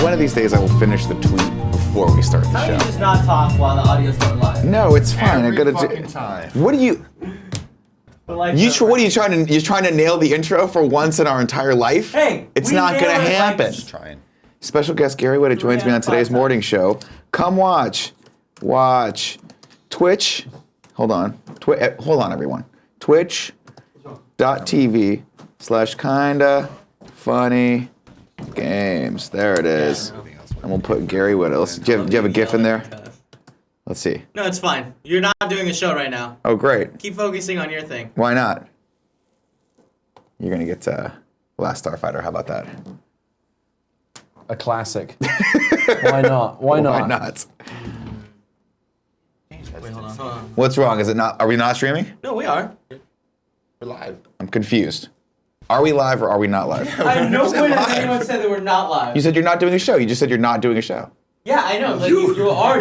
one of these days I will finish the tweet before we start the How do show. you just not talk while the audio's going live? No, it's fine. I gotta fucking time. What do you? Like What are you trying to? You're trying to nail the intro for once in our entire life? Hey, it's we not gonna nailed it, like, happen. Just trying. Special guest Gary Whitta joins me on today's morning show. Come watch Twitch. Hold on, hold on, everyone. Twitch.tv/kinda funny games. There it is. And we'll put Gary Whitta. Do you have a GIF in there? Let's see. No, it's fine. You're not doing a show right now. Oh, great. Keep focusing on your thing. Why not? You're gonna get Last Starfighter. How about that? A classic. Why not? Why not? Why not? Wait, hold on. What's wrong? Is it not? Are we not streaming? No, we are. We're live. I'm confused. Are we live or are we not live? I have no way that live. anyone said that we're not live. You said you're not doing a show. You just said you're not doing a show. Yeah, I know. Like you are.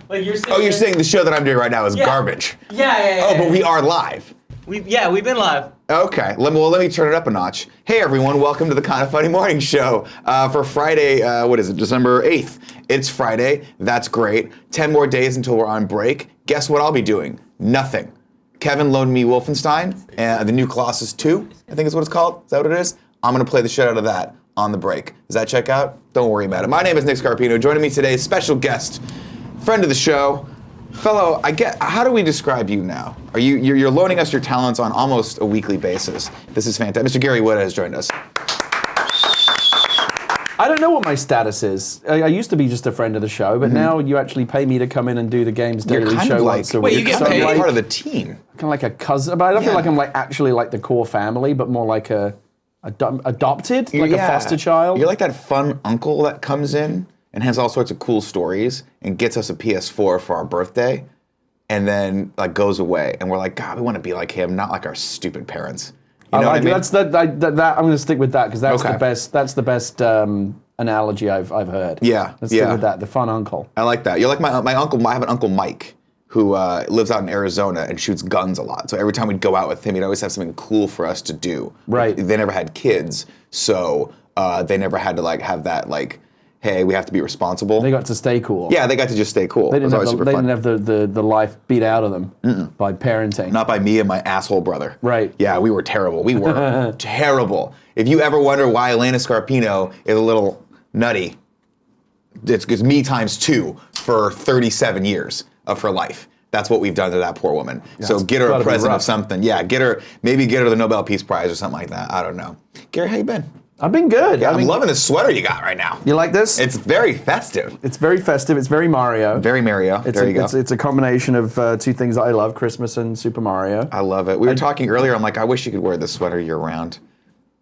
Like you're saying. Oh, you're saying the show that I'm doing right now is garbage. Yeah. Oh, but we are live. We've been live. Okay, let me turn it up a notch. Hey everyone, welcome to the Kinda Funny Morning Show for Friday, what is it, December 8th. It's Friday, that's great. 10 more days until we're on break. Guess what I'll be doing? Nothing. Kevin loaned me Wolfenstein, the new Colossus 2, I think is what it's called. Is that what it is? I'm gonna play the shit out of that on the break. Does that check out? Don't worry about it. My name is Nick Scarpino. Joining me today, special guest, friend of the show, fellow, how do we describe you now? You're loaning us your talents on almost a weekly basis. This is fantastic. Mr. Gary Whitta has joined us. I don't know what my status is. I used to be just a friend of the show, but now you actually pay me to come in and do the Games You're Daily kind show of like, once a Wait, week. you get So I'm paid? like, part of the team. kind of like a cousin, but I don't feel Yeah. like I'm like actually like the core family, but more like adopted, like a foster child. You're like that fun uncle that comes in and has all sorts of cool stories and gets us a PS4 for our birthday and then like goes away. And we're like, God, we want to be like him, not like our stupid parents. You know what I mean? That's that. I'm going to stick with that because that's Okay. the best. That's the best analogy I've heard. Yeah, Let's yeah. stick with that. The fun uncle. I like that. You're like my uncle. I have an Uncle Mike who lives out in Arizona and shoots guns a lot. So every time we'd go out with him, he'd always have something cool for us to do. Right. They never had kids, so they never had to like have that like, hey, we have to be responsible. They got to stay cool. Yeah, they got to just stay cool. They It was didn't always have, super they fun. didn't have the life beat out of them by parenting. Not by me and my asshole brother. Right. Yeah, we were terrible. We were terrible. If you ever wonder why Elena Scarpino is a little nutty, it's me times 2 for 37 years of her life. That's what we've done to that poor woman. So it's get her gotta a be present of rough. something. Yeah, maybe get her the Nobel Peace Prize or something like that. I don't know. Gary, how you been? I've been good. I'm loving the sweater you got right now. You like this? It's very festive. It's very festive. It's very Mario. Very Mario. It's there you go. It's a combination of two things that I love: Christmas and Super Mario. I love it. We were talking earlier. I'm like, I wish you could wear this sweater year round.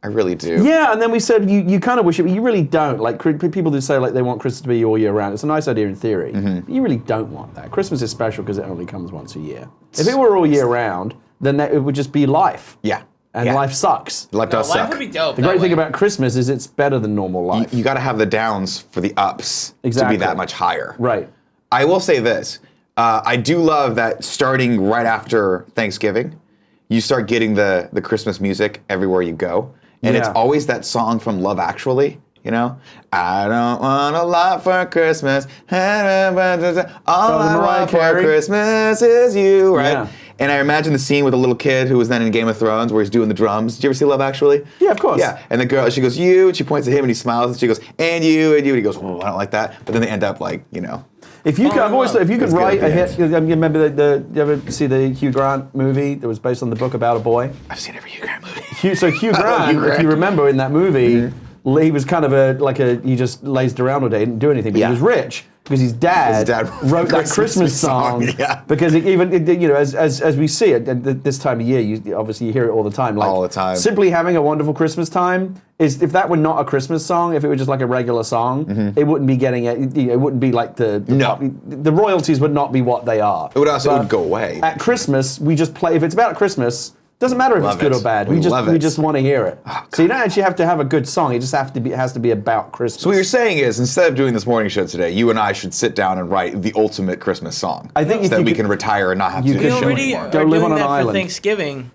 I really do. Yeah, and then we said you kind of wish it, but you really don't. Like people do say like they want Christmas to be all year round. It's a nice idea in theory. But you really don't want that. Christmas is special because it only comes once a year. If it were all year round, then it would just be life. Yeah. And Yeah. life sucks. Life does Life suck. would be dope. The great thing about Christmas is it's better than normal life. You got to have the downs for the ups Exactly. to be that much higher. Right. I will say this. I do love that starting right after Thanksgiving, you start getting the Christmas music everywhere you go. And it's Yeah. always that song from Love Actually, you know? I don't want a lot for Christmas. All I Mariah want for Carey. Christmas is you, right? Yeah. And I imagine the scene with the little kid who was then in Game of Thrones where he's doing the drums. Did you ever see Love Actually? Yeah, of course. Yeah. And the girl, she goes, you, and she points at him and he smiles and she goes, and you, and he goes, oh, I don't like that. But then they end up like, you know. If you could, I've always thought if you could It's good write at a the hit. You remember you ever see the Hugh Grant movie that was based on the book about a boy? I've seen every Hugh Grant movie. Hugh love Grant, Hugh if Grant. you remember in that movie, he was kind of he just lazed around all day, didn't do anything, but Yeah. he was rich because his dad, wrote wrote that the Christmas song. Yeah. Because as we see it at this time of year, you hear it all the time. Like, All the time. Simply having a wonderful Christmas time is, if that were not a Christmas song, if it were just like a regular song, it wouldn't be getting it. It wouldn't be like the royalties would not be what they are. It would also But would go away. At Christmas, we just play. If it's about Christmas, doesn't matter if Love it's good it. or bad. We We love it. just want to hear it. So you don't actually have to have a good song. It just has to be about Christmas. So what you're saying is, instead of doing this morning show today, you and I should sit down and write the ultimate Christmas song. I think so if that you we could- can retire and not have to you do could the We show already anymore. Go are live doing on an that for island. Thanksgiving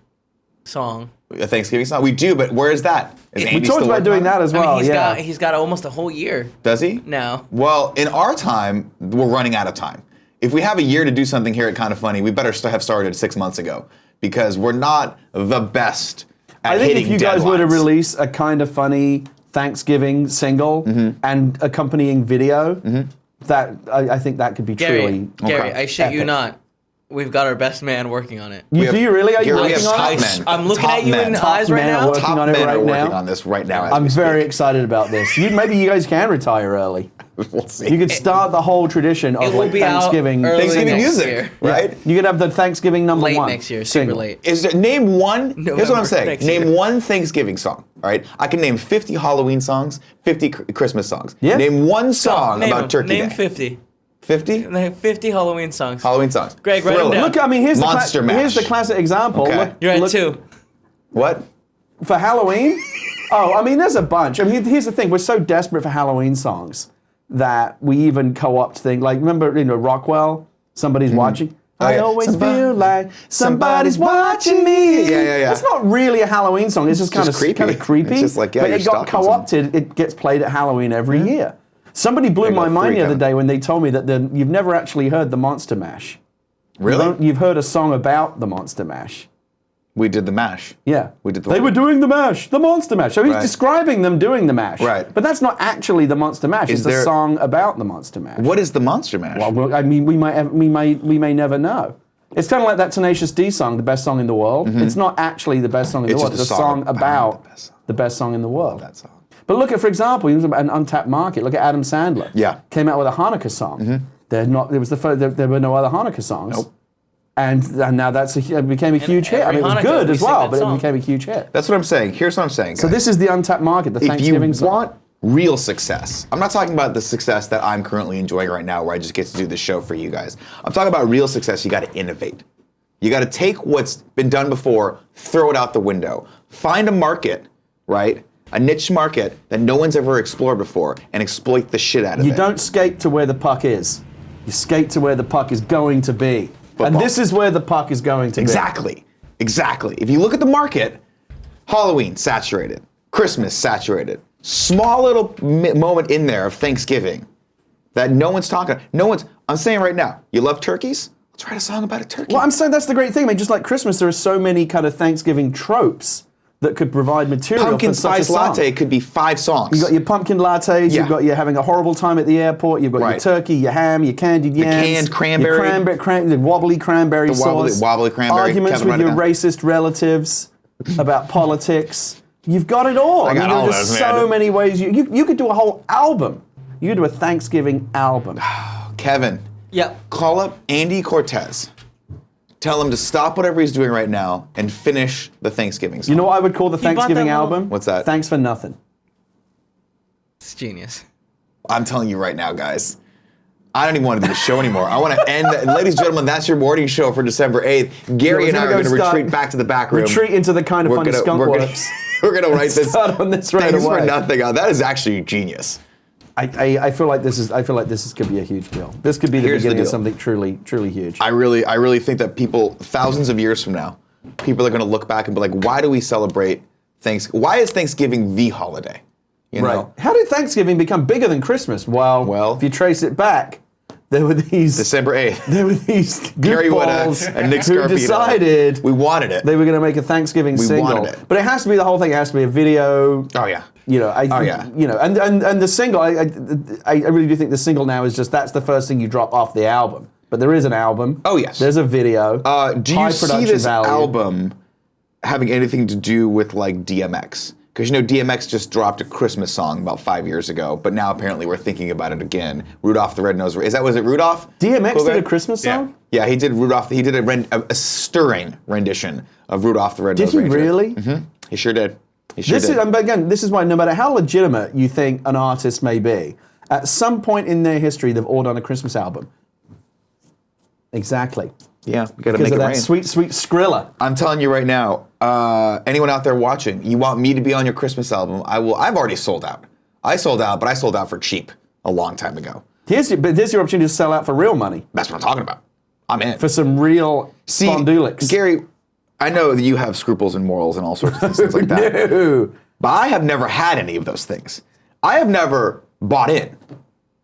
song. A Thanksgiving song? We do, but where is that? Is We Andy talked still about working doing on that it? as I well. mean, yeah. he's got almost a whole year Does he? now. Well, in our time, we're running out of time. If we have a year to do something here at Kind of Funny, we better have started 6 months ago because we're not the best at I think hitting if you guys were to deadlines. release a Kind of Funny Thanksgiving single and accompanying video, that I think that could be truly. Gary, I shit you epic. not. We've got our best man working on it. Do you really? Are you Gary, we have working on top it? men. I'm looking Top at you in men. the eyes right men are now. working Top on it men right are working now. on this right now. As I'm we very speak. excited about this. Maybe you guys can retire early. We'll see. You could start the whole tradition of It will like be out Thanksgiving. early Thanksgiving next music, year. right? You could have the Thanksgiving number Late one. next year, super single. late. Is there, name one. Here's what I'm November saying. next Name year. one Thanksgiving song. All right, I can name 50 Halloween songs, 50 Christmas songs. Yeah. Name one song Name about them. Turkey Name Day. 50. 50 Name 50 Halloween songs. Halloween songs. Greg, write 'em Thriller. down. Look, I mean, here's Monster the Mash. here's the classic example. Okay. Look, You're at look- 2. What? for Halloween. Oh, I mean, there's a bunch. I mean, here's the thing: we're so desperate for Halloween songs that we even co-opt things. Like, remember, Rockwell? Somebody's watching. Oh, I yeah. always Somebody- feel like somebody's watching me. Yeah. That's not really a Halloween song. It's just kind of creepy. Kind of creepy. It's just like, yeah, but you're it got stalking co-opted. It gets played at Halloween every year. Somebody blew There you my go, mind three, the other Kevin. day when they told me that you've never actually heard the Monster Mash. Really? You've heard a song about the Monster Mash. We did the mash. Yeah. We did the They one. were doing the mash, the Monster Mash. So he's Right. describing them doing the mash. Right. But that's not actually the Monster Mash. Is It's a there- song about the Monster Mash. What is the Monster Mash? Well, I mean, we may never know. It's kind of like that Tenacious D song, the best song in the world. It's not actually the best song in the It's world. just It's a a song song about about the best song in the world. that song. But look at, for example, an untapped market. Look at Adam Sandler. Yeah. Came out with a Hanukkah song. There was the first, there were no other Hanukkah songs. Nope. And now it became a huge hit. I every mean, it was Hanukkah good we as sing well, that but song. it became a huge hit. That's what I'm saying. Here's what I'm saying. So guys. this is the untapped market, the if you Thanksgiving song. want real success, I'm not talking about the success that I'm currently enjoying right now where I just get to do this show for you guys. I'm talking about real success. You got to innovate. You got to take what's been done before, throw it out the window. Find a market, right? A niche market that no one's ever explored before and exploit the shit out of You it. don't skate to where the puck is. You skate to where the puck is going to be. And Football. this is where the puck is going to Exactly. Exactly. If you look at the market, Halloween saturated, Christmas saturated, small little moment in there of Thanksgiving that no one's talking. I'm saying right now, you love turkeys? Let's write a song about a turkey. be. Well, I'm saying that's the great thing. I mean, just like Christmas, there are so many kind of Thanksgiving tropes that could provide material Pumpkin for such a spice song. latte could be 5 songs. You've got your pumpkin lattes, Yeah. you've got you having a horrible time at the airport, you've got your Right. turkey, your ham, your candied yams, canned cranberry. the wobbly cranberry The wobbly- sauce, wobbly cranberry. arguments Kevin, with write it your down. racist relatives about politics. You've got it all. I got there all are just those, so man. many ways. You could do a whole album. You could do a Thanksgiving album. Kevin, Yep. call up Andy Cortez. Tell him to stop whatever he's doing right now and finish the Thanksgiving song. You know what I would call the bought that Thanksgiving little- album? What's that? Thanks for nothing. It's genius. I'm telling you right now, guys. I don't even want to do the show anymore. I want to end. Ladies and gentlemen, that's your morning show for December 8th. Gary Yeah, and I are we're going to gonna start- retreat back to the back room. Retreat into the kind of funny skunk we're works. we're gonna write this. Start on this right Thanks away. for nothing. That is actually genius. I feel like this could be a huge deal. This could be the Here's the beginning of deal. something truly, truly huge. I really think that people, thousands of years from now, people are going to look back and be like, why do we celebrate Thanksgiving? Why is Thanksgiving the holiday? You know? How did Thanksgiving become bigger than Christmas? Well, if you trace it back, there were these December 8th. there were these Gary Whitta goofballs and Nick who Scarpino. decided We wanted it. they were going to make a Thanksgiving We single. wanted it. But it has to be the whole thing. It has to be a video. Oh, yeah. You know, yeah. You know, and the single. I really do think the single now is just that's the first thing you drop off the album. But there is an album. Oh, yes. There's a video. Do high you see production this value. album having anything to do with like DMX? Because you know DMX just dropped a Christmas song about 5 years ago, but now apparently we're thinking about it again. Rudolph the Red-Nosed Reindeer. Was it Rudolph? DMX Cool did guy? a Christmas song? Yeah, he did Rudolph. He did a stirring rendition of Rudolph the Red-Nosed Did he Reindeer. really? Mm-hmm. He sure did. He sure This did. is, but again, this is why no matter how legitimate you think an artist may be, at some point in their history, they've all done a Christmas album. Exactly. Yeah, we got to Because make of it that rain. sweet, sweet Skrilla. I'm telling you right now, anyone out there watching, you want me to be on your Christmas album, I will. I've already sold out. I sold out, but I sold out for cheap a long time ago. Here's your opportunity to sell out for real money, That's what I'm talking about. I'm in. for some real See, fondue licks. Gary, I know that you have scruples and morals and all sorts of things like that. No. But I have never had any of those things. I have never bought in.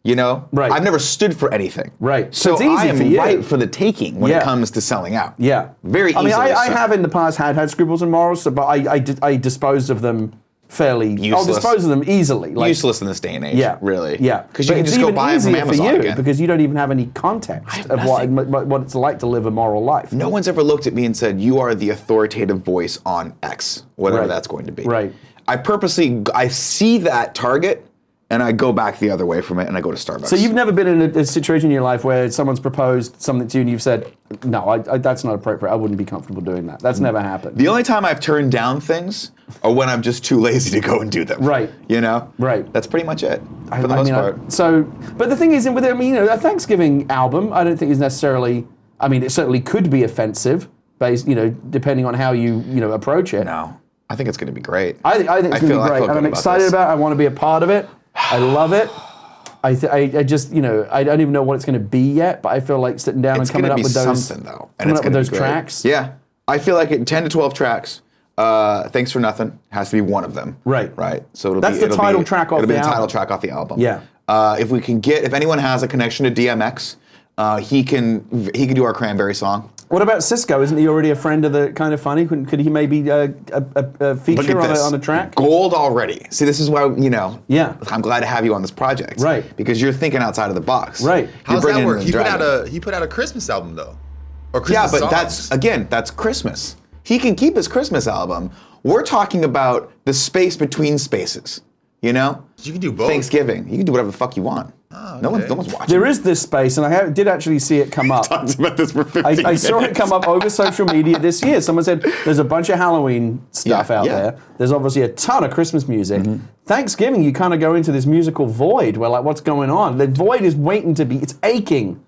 You know? Right. I've never stood for anything. Right. So it's easy I am for you. right for the taking when it comes to selling out. Yeah. Very easily. I mean, I so. have in the past had scruples and morals, but I disposed of them fairly. I'll Useless. dispose of them easily. Like, Useless in this day and age. Yeah. Really. Yeah. Because you But can it's just go even buy it from easier for Amazon you again. because you don't even have any context of what it's like to live a moral life. No one's ever looked at me and said, you are the authoritative voice on X, whatever Right. that's going to be. Right. I see that target and I go back the other way from it and I go to Starbucks. So you've never been in a situation in your life where someone's proposed something to you and you've said, no, that's not appropriate. I wouldn't be comfortable doing that. That's never happened. The only time I've turned down things are when I'm just too lazy to go and do them. Right. You know? Right. That's pretty much it, for the most part. But the thing is, with it, I mean, a Thanksgiving album, I don't think is necessarily. I mean, it certainly could be offensive, based, depending on how you approach it. No. I think it's going to be great. I think it's going to be great, and I'm excited this. about it. I want to be a part of it. I love it. I just, I don't even know what it's going to be yet, but I feel like sitting down and coming up with those. Something, though. Coming up with those tracks. Yeah. I feel like 10 to 12 tracks. Thanks for Nothing has to be one of them. Right. Right. So That's the title track off the album. It'll be the title track off the album. Yeah. If anyone has a connection to DMX, he can do our Cranberry song. What about Cisco? Isn't he already a friend of the Kind of Funny? Could he maybe a feature on a track? Gold already. See, this is why, Yeah. I'm glad to have you on this project. Right. Because you're thinking outside of the box. Right. How's You're that bringing work? in He the put dragon. out a Christmas album though, or Yeah, Christmas but songs. that's Christmas. He can keep his Christmas album. We're talking about the space between spaces. You know? You can do both. Thanksgiving. You can do whatever the fuck you want. Oh, No okay. one's watching. There is this space, and I did actually see it come up. Talked about this for 15 I saw it minutes. come up over social media this year. Someone said there's a bunch of Halloween stuff out there. There's obviously a ton of Christmas music. Thanksgiving, you kind of go into this musical void where, like, what's going on? The void is waiting to be. It's aching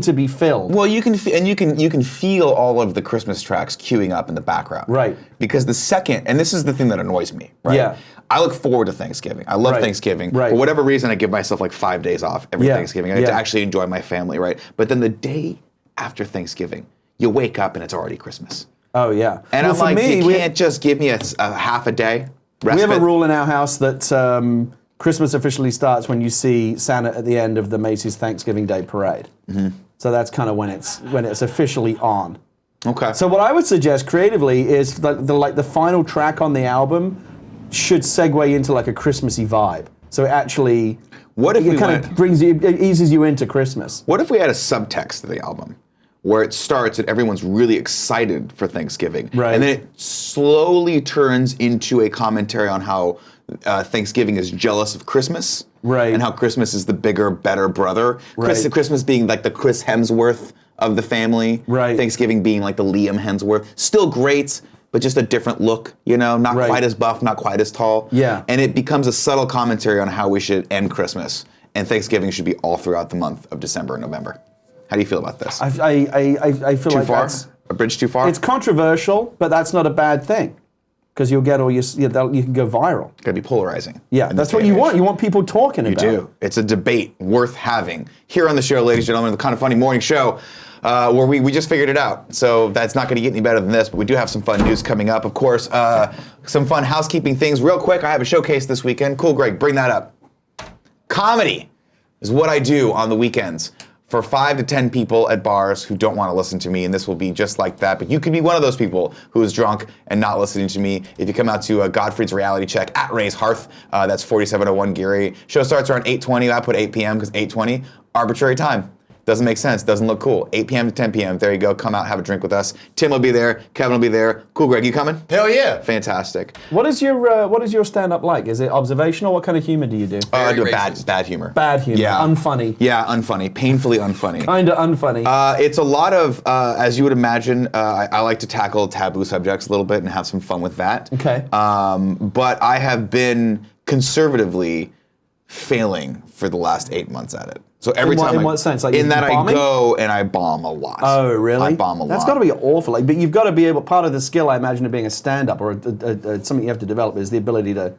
to be filled. Well, you can you can feel all of the Christmas tracks queuing up in the background. Right. Because the second, and this is the thing that annoys me, right? Yeah. I look forward to Thanksgiving. I love Right. Thanksgiving. Right. For whatever reason, I give myself like 5 days off every Yeah. Thanksgiving. I get to Yeah. actually enjoy my family, right? But then the day after Thanksgiving, you wake up and it's already Christmas. Oh yeah. And well, I'm for like, me, you can't just give me a half a day respite. we have a rule in our house that Christmas officially starts when you see Santa at the end of the Macy's Thanksgiving Day Parade. So that's kind of when it's officially on. Okay. So what I would suggest creatively is the final track on the album should segue into like a Christmassy vibe. So it actually What if we kind of it eases you into Christmas. What if we had a subtext to the album where it starts and everyone's really excited for Thanksgiving, Right. and then it slowly turns into a commentary on how Thanksgiving is jealous of Christmas, Right. and how Christmas is the bigger, better brother. Right. Christmas being like the Chris Hemsworth of the family, Right. Thanksgiving being like the Liam Hemsworth. Still great, but just a different look, not Right. quite as buff, not quite as tall. Yeah. And it becomes a subtle commentary on how we should end Christmas, and Thanksgiving should be all throughout the month of December and November. How do you feel about this? I feel Too like far? that's A bridge too far? it's controversial, but that's not a bad thing because you'll get all your you can go viral. Gotta be polarizing. Yeah, in that's this what day you and want. age. You want people talking about You it. do. It's a debate worth having. Here on the show, ladies and gentlemen, the Kind of Funny Morning Show, where we just figured it out. So that's not gonna get any better than this, but we do have some fun news coming up. Of course, some fun housekeeping things. Real quick, I have a showcase this weekend. Cool, Greg, bring that up. Comedy is what I do on the weekends for 5 to 10 people at bars who don't want to listen to me, and this will be just like that. But you could be one of those people who is drunk and not listening to me if you come out to Godfrey's Reality Check at Ray's Hearth. That's 4701 Geary. Show starts around 8:20. I put 8 p.m. because 8:20, arbitrary time. Doesn't make sense, doesn't look cool. 8 p.m. to 10 p.m. There you go. Come out, have a drink with us. Tim will be there. Kevin will be there. Cool, Greg, you coming? Hell yeah. Fantastic. What is your stand-up like? Is it observational? What kind of humor do you do? I do Very bad humor. Bad humor, Yeah. unfunny. Yeah, unfunny. Painfully unfunny. Kinda unfunny. It's a lot of, as you would imagine, I like to tackle taboo subjects a little bit and have some fun with that. Okay. But I have been conservatively failing for the last 8 months at it. So every time in what sense? Like in you that bombing? I go and I bomb a lot. Oh, really? I bomb a lot. That's got to be awful. Like, but you've got to be able. Part of the skill, I imagine, of being a stand-up or something you have to develop is the ability to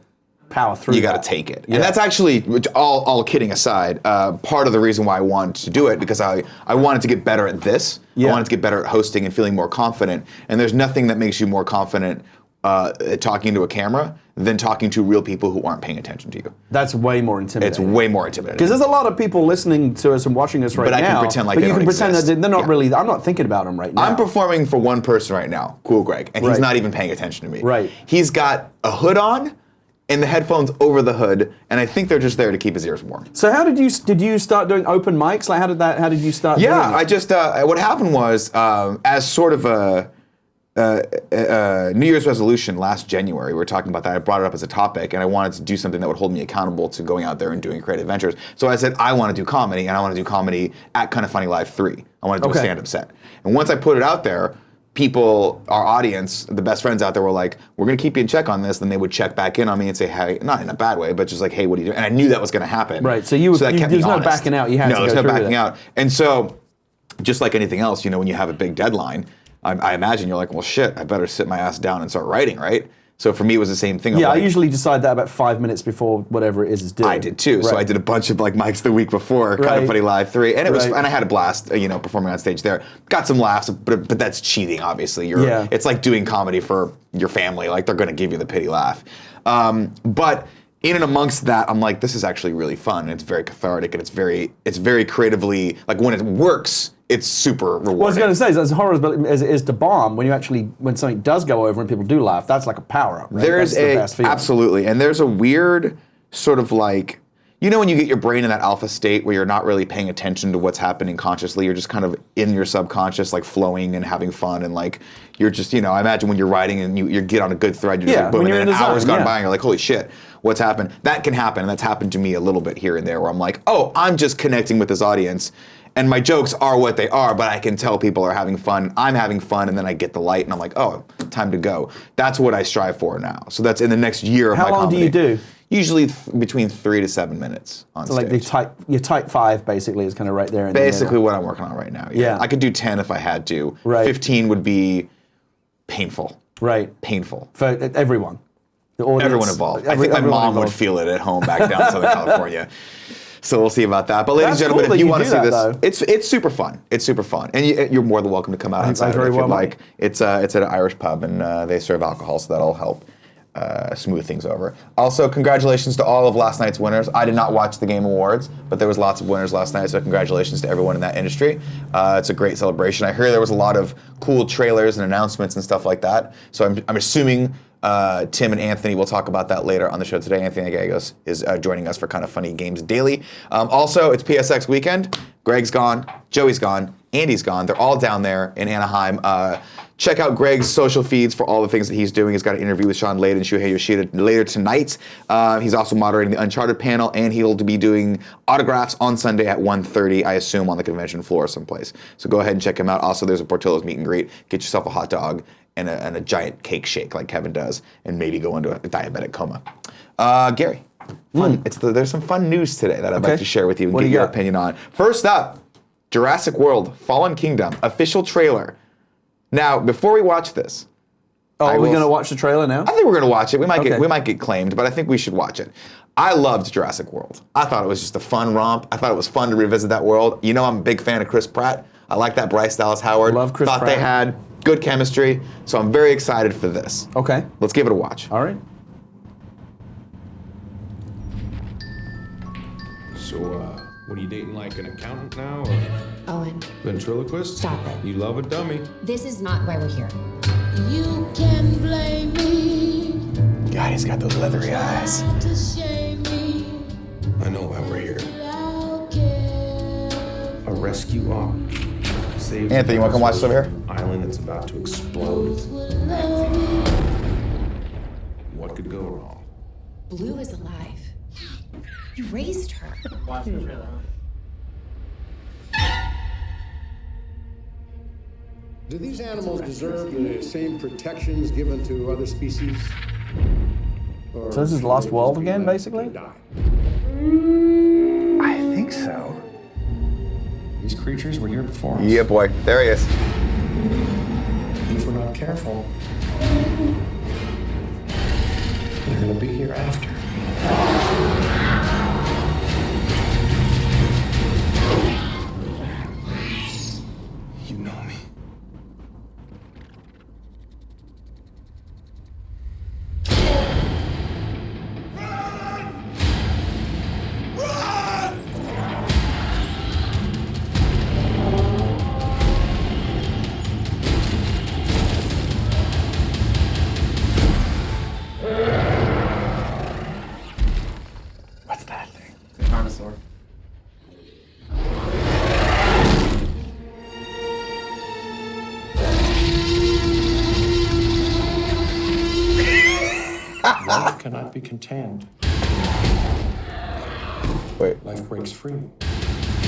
power through. You got to take it. And that's actually, all kidding aside, part of the reason why I wanted to do it, because I wanted to get better at this. I wanted to get better at hosting and feeling more confident. And there's nothing that makes you more confident at talking to a camera than talking to real people who aren't paying attention to you. That's way more intimidating. It's way more intimidating. Because there's a lot of people listening to us and watching us right now. But I can pretend like but they you don't can pretend exist. that they're not really. I'm not thinking about them right now. I'm performing for one person right now, Cool Greg, and he's not even paying attention to me. Right. He's got a hood on and the headphones over the hood, and I think they're just there to keep his ears warm. So how did you start doing open mics? Like how did you start? Yeah, doing it? I just what happened was as sort of a New Year's resolution last January, we were talking about that. I brought it up as a topic, and I wanted to do something that would hold me accountable to going out there and doing creative ventures. So I said, I want to do comedy, and I want to do comedy at Kinda Funny Live 3. I want to do a stand-up set. And once I put it out there, people, our audience, the best friends out there were like, we're going to keep you in check on this. Then they would check back in on me and say, hey, not in a bad way, but just like, hey, what are you doing? And I knew that was going to happen. Right, so that kept me there's no honest. backing out. You had to go there's no through backing it. out. And so, just like anything else, when you have a big deadline, I imagine you're like, well, shit, I better sit my ass down and start writing, right? So for me, it was the same thing. Yeah, I usually decide that about 5 minutes before whatever it is due. I did too. So I did a bunch of like mics the week before, Kinda Funny Live 3, and it was, and I had a blast, performing on stage there. Got some laughs, but that's cheating, obviously. It's like doing comedy for your family. Like they're going to give you the pity laugh. But in and amongst that, I'm like, this is actually really fun. And it's very cathartic, and it's very creatively, like when it works, it's super rewarding. Well, I was going to say, as horrible as it is to bomb, when something does go over and people do laugh, that's like a power up. Right? There's that's the best feeling. Absolutely, and there's a weird sort of like, when you get your brain in that alpha state where you're not really paying attention to what's happening consciously, you're just kind of in your subconscious, like flowing and having fun, and like you're just, I imagine when you're writing and you get on a good thread, you're just like boom, and then an hour's gone by and you're like, holy shit, what's happened? That can happen, and that's happened to me a little bit here and there where I'm like, oh, I'm just connecting with this audience. And my jokes are what they are, but I can tell people are having fun. I'm having fun, and then I get the light, and I'm like, oh, time to go. That's what I strive for now. So that's in the next year of my comedy. How long do you do? Usually between 3 to 7 minutes on stage. So like your type 5 basically is kind of right there. In basically the what I'm working on right now. Yeah. I could do 10 if I had to. Right. 15 would be painful. Right. Painful. For everyone. The audience. Everyone involved. I think my mom would feel it at home back down in Southern California. So we'll see about that. But ladies and gentlemen, cool if you want to see that, this, it's super fun. It's super fun, and you're more than welcome to come out on Saturday if you'd like. It's at an Irish pub, and they serve alcohol, so that'll help smooth things over. Also, congratulations to all of last night's winners. I did not watch the Game Awards, but there was lots of winners last night, so congratulations to everyone in that industry. It's a great celebration. I hear there was a lot of cool trailers and announcements and stuff like that, so I'm assuming Tim and Anthony, we'll talk about that later on the show today. Anthony Gallegos is joining us for Kinda Funny Games Daily. Also, it's PSX weekend. Greg's gone, Joey's gone, Andy's gone. They're all down there in Anaheim. Check out Greg's social feeds for all the things that he's doing. He's got an interview with Sean Layden and Shuhei Yoshida later tonight. He's also moderating the Uncharted panel, and he'll be doing autographs on Sunday at 1:30, I assume, on the convention floor someplace. So go ahead and check him out. Also, there's a Portillo's meet and greet. Get yourself a hot dog and a giant cake shake like Kevin does, and maybe go into a diabetic coma. Gary, there's some fun news today that I'd like to share with you and get your opinion on. First up, Jurassic World Fallen Kingdom, official trailer. Now, before we watch this... are we going to watch the trailer now? I think we're going to watch it. We might get claimed, but I think we should watch it. I loved Jurassic World. I thought it was just a fun romp. I thought it was fun to revisit that world. I'm a big fan of Chris Pratt. I like that Bryce Dallas Howard. Love Chris Pratt. Thought they had good chemistry, so I'm very excited for this. Okay. Let's give it a watch. All right. So, what are you dating, like an accountant now, or Owen, ventriloquist? stop it. You love a dummy. This is not why we're here. You can blame me. God, he's got those leathery eyes. To shame me. I know why we're here. I'll care. A rescue op. Save Anthony, you want to come watch this over here? Island that's about to explode. Would love me. What could go wrong? Blue is alive. You raised her. Do these animals deserve the same protections given to other species? Or So this is Lost World again, basically? die? I think so. These creatures were here before us. Yeah, boy. There he is. If we're not careful, They're gonna be here after. You know me. What's that thing? Dinosaur. Life cannot be contained. Wait, Life breaks free.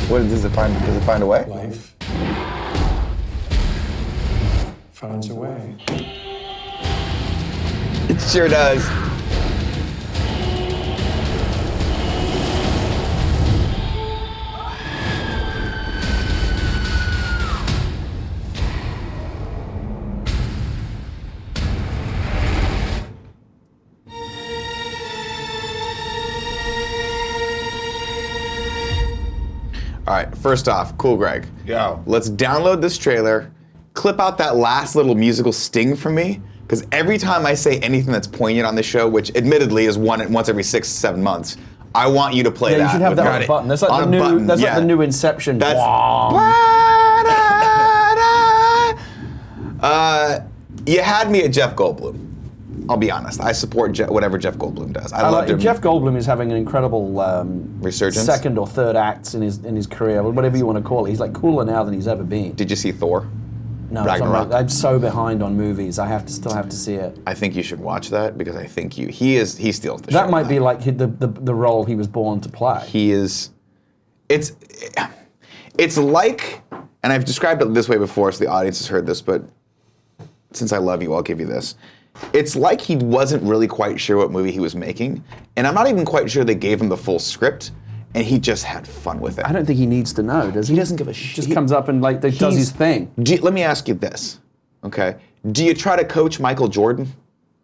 what does it find? Does it find a way? Life finds a way. It sure does. All right, first off, cool, Greg. Yeah. Let's download this trailer, clip out that last little musical sting from me, because every time I say anything that's poignant on this show, which admittedly is once every 6-7 months, I want you to play Yeah, that. you should have with that me. on a button. That's like On the a new. button, That's yeah. like the new Inception. That's. You had me at Jeff Goldblum. I'll be honest. I support whatever Jeff Goldblum does. I loved him. Jeff Goldblum is having an incredible Resurgence? second or third acts in his career, whatever you want to call it. He's like cooler now than he's ever been. Did you see Thor? No, Ragnarok? I'm so behind on movies. I still have to see it. I think you should watch that because I think he steals the show. That might be like the role he was born to play. He is. It's like, and I've described it this way before, so the audience has heard this, but since I love you, I'll give you this. It's like he wasn't really quite sure what movie he was making, and I'm not even quite sure they gave him the full script, and he just had fun with it. I don't think he needs to know, does he? He doesn't give a shit. Just comes up and does his thing. Let me ask you this, okay? Do you try to coach Michael Jordan,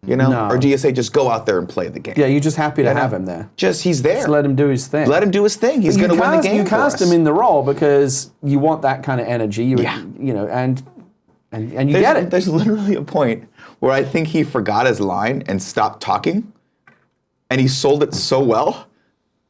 No. or do you say just go out there and play the game? Yeah, you're just happy to have him there. He's there. Just let him do his thing. Let him do his thing. He's But going to win the game You for cast us. him in the role because you want that kind of energy. You know, and you get it. There's literally a point where I think he forgot his line and stopped talking, and he sold it so well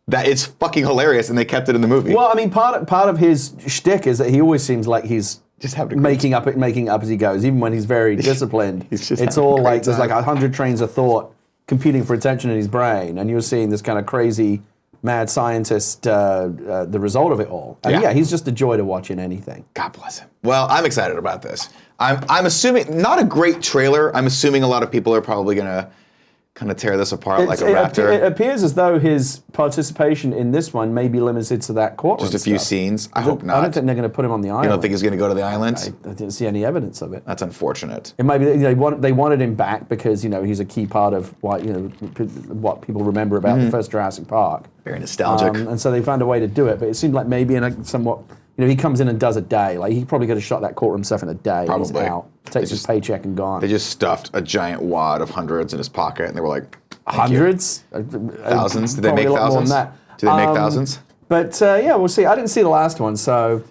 that it's fucking hilarious, and they kept it in the movie. Well, I mean, part of his shtick is that he always seems like he's Just having a great making up as he goes, even when he's very disciplined. He's just it's having a all great like there's time. like 100 trains of thought competing for attention in his brain, and you're seeing this kind of crazy mad scientist, the result of it all. And Yeah. he's just a joy to watch in anything. God bless him. Well, I'm excited about this. I'm assuming, not a great trailer. I'm assuming a lot of people are probably going to kind of tear this apart like a raptor. It appears as though his participation in this one may be limited to that courtroom Just a few stuff. scenes. I hope I not. don't think they're going to put him on the island. You don't think he's going to go to the island? I didn't see any evidence of it. That's unfortunate. It might be they wanted him back because he's a key part of what what people remember about the first Jurassic Park. Very nostalgic. And so they found a way to do it, but it seemed like maybe in a somewhat he comes in and does a day. Like he probably could have shot that courtroom stuff in a day. And he's Probably. out, takes his paycheck and gone. They just stuffed a giant wad of hundreds in his pocket, and they were like, "Thank you." Hundreds, Thousands? Did they Probably make a lot more thousands? than that. Do they make thousands? But yeah, we'll see. I didn't see the last one, so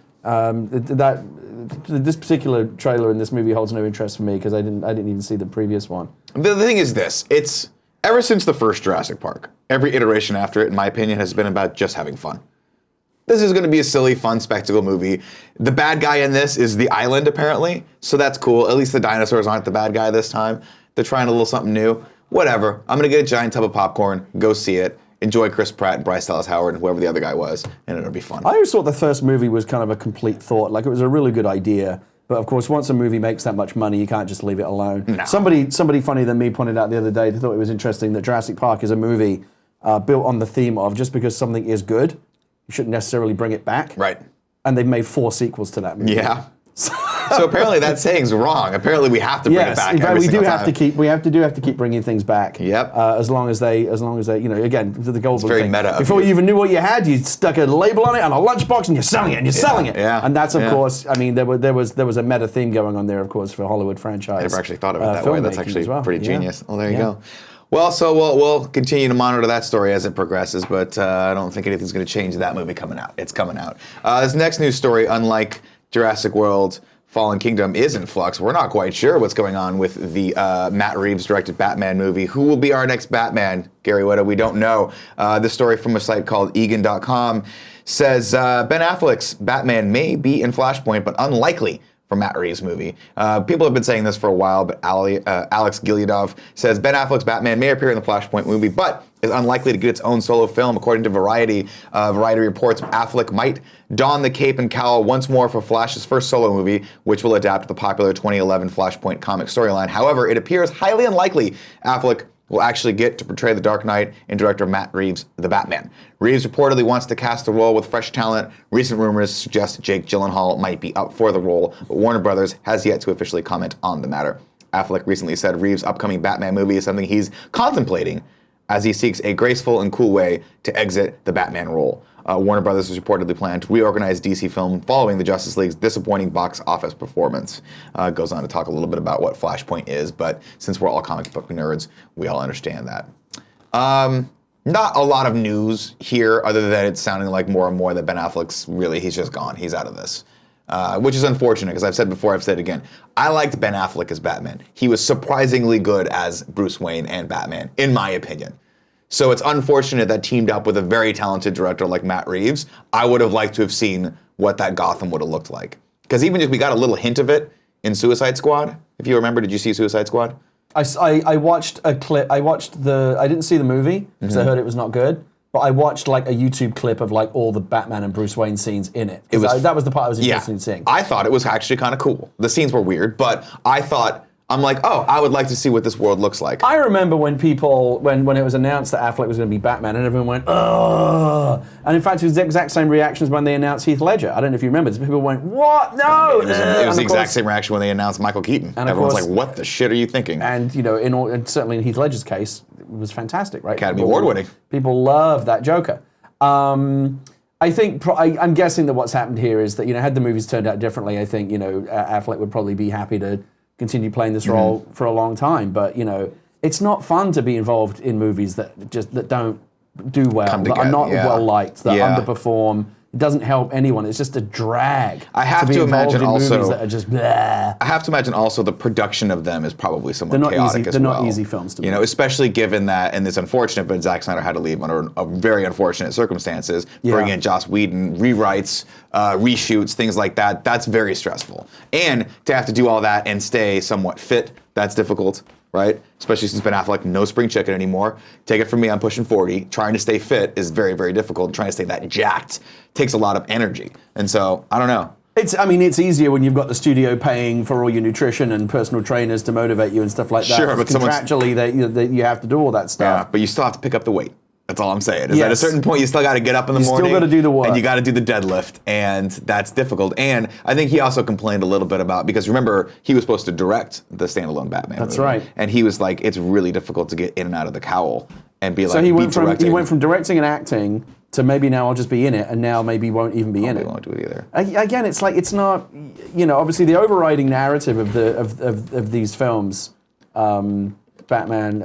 this particular trailer in this movie holds no interest for me because I didn't even see the previous one. The thing is this, it's ever since the first Jurassic Park, every iteration after it, in my opinion, has been about just having fun. This is going to be a silly, fun spectacle movie. The bad guy in this is the island, apparently, so that's cool. At least the dinosaurs aren't the bad guy this time. They're trying a little something new. Whatever. I'm going to get a giant tub of popcorn, go see it, enjoy Chris Pratt and Bryce Dallas Howard and whoever the other guy was, and it'll be fun. I always thought the first movie was kind of a complete thought. Like it was a really good idea. But of course, once a movie makes that much money, you can't just leave it alone. No. Somebody funnier than me pointed out the other day, they thought it was interesting that Jurassic Park is a movie built on the theme of just because something is good, you shouldn't necessarily bring it back. Right. And they've made 4 sequels to that movie. Yeah. So apparently that saying's wrong. Apparently we have to bring it back in fact, every we do single have time. to keep bringing things back. Yep. As long as they, again, the Goldblum very thing. meta of Before you. you even knew what you had, you stuck a label on it on a lunchbox and you're selling it and you're selling it. yeah, And that's of yeah. course, I mean, there was a meta theme going on there, of course, for Hollywood franchise. I never actually thought of it that way. That's filmmaking actually as well. pretty Yeah. genius. Oh, there you Yeah. go. Well, so we'll continue to monitor that story as it progresses, but I don't think anything's going to change that movie coming out. It's coming out. This next news story, unlike Jurassic World, Fallen Kingdom is in flux. We're not quite sure what's going on with the Matt Reeves directed Batman movie. Who will be our next Batman? Gary Whitta, we don't know. This story from a site called Egan.com says Ben Affleck's Batman may be in Flashpoint, but unlikely for Matt Reeves' movie. People have been saying this for a while, but Alex Gileadov says Ben Affleck's Batman may appear in the Flashpoint movie, but is unlikely to get its own solo film. According to Variety, Variety reports Affleck might don the cape and cowl once more for Flash's first solo movie, which will adapt the popular 2011 Flashpoint comic storyline. However, it appears highly unlikely Affleck will actually get to portray the Dark Knight and director Matt Reeves' The Batman. Reeves reportedly wants to cast the role with fresh talent. Recent rumors suggest Jake Gyllenhaal might be up for the role, but Warner Brothers has yet to officially comment on the matter. Affleck recently said Reeves' upcoming Batman movie is something he's contemplating as he seeks a graceful and cool way to exit the Batman role. Warner Brothers has reportedly planned to reorganize DC Film following the Justice League's disappointing box office performance. Goes on to talk a little bit about what Flashpoint is, but since we're all comic book nerds, we all understand that. Not a lot of news here, other than it's sounding like more and more that Ben Affleck's he's just gone. He's out of this. Which is unfortunate, because I've said before, I've said again, I liked Ben Affleck as Batman. He was surprisingly good as Bruce Wayne and Batman, in my opinion. So it's unfortunate that teamed up with a very talented director like Matt Reeves, I would have liked to have seen what that Gotham would have looked like. Because even if we got a little hint of it in Suicide Squad, if you remember, did you see Suicide Squad? I watched a clip. I didn't see the movie because I heard it was not good. But I watched like a YouTube clip of like all the Batman and Bruce Wayne scenes in it. That was the part I was interested in seeing. I thought it was actually kind of cool. The scenes were weird, but I'm like, oh, I would like to see what this world looks like. I remember when it was announced that Affleck was going to be Batman, and everyone went, ugh. And in fact, it was the exact same reactions when they announced Heath Ledger. I don't know if you remember. People went, what? No! It was the exact same reaction when they announced Michael Keaton. And everyone's like, what the shit are you thinking? And, and certainly in Heath Ledger's case, it was fantastic, right? Academy Award winning. People love that Joker. I think I'm guessing that what's happened here is that had the movies turned out differently, I think Affleck would probably be happy to continue playing this role for a long time. But it's not fun to be involved in movies that don't do well, that are not well liked, that underperform. It doesn't help anyone. It's just a drag. I have to be to involved imagine in also movies that are just bleh. I have to imagine also the production of them is probably somewhat chaotic as well. They're not easy films to make. Especially given that, and it's unfortunate, but Zack Snyder had to leave under very unfortunate circumstances. Bring in Joss Whedon, rewrites, reshoots, things like that. That's very stressful. And to have to do all that and stay somewhat fit, that's difficult. Right? Especially since Ben Affleck, no spring chicken anymore. Take it from me, I'm pushing 40. Trying to stay fit is very, very difficult. Trying to stay that jacked takes a lot of energy. And so, I don't know. It's easier when you've got the studio paying for all your nutrition and personal trainers to motivate you and stuff like that. Sure, but contractually, you have to do all that stuff. Yeah, but you still have to pick up the weight. That's all I'm saying. At a certain point, you still got to get up in the morning. You still got to do the work. And you got to do the deadlift, and that's difficult. And I think he also complained a little bit about, because remember, he was supposed to direct the standalone Batman movie. Right. And he was like, it's really difficult to get in and out of the cowl and be so he went from directing and acting to maybe now I'll just be in it, and now maybe won't even be in it. Won't do it either. Again, it's like it's not, obviously the overriding narrative of these films, Batman,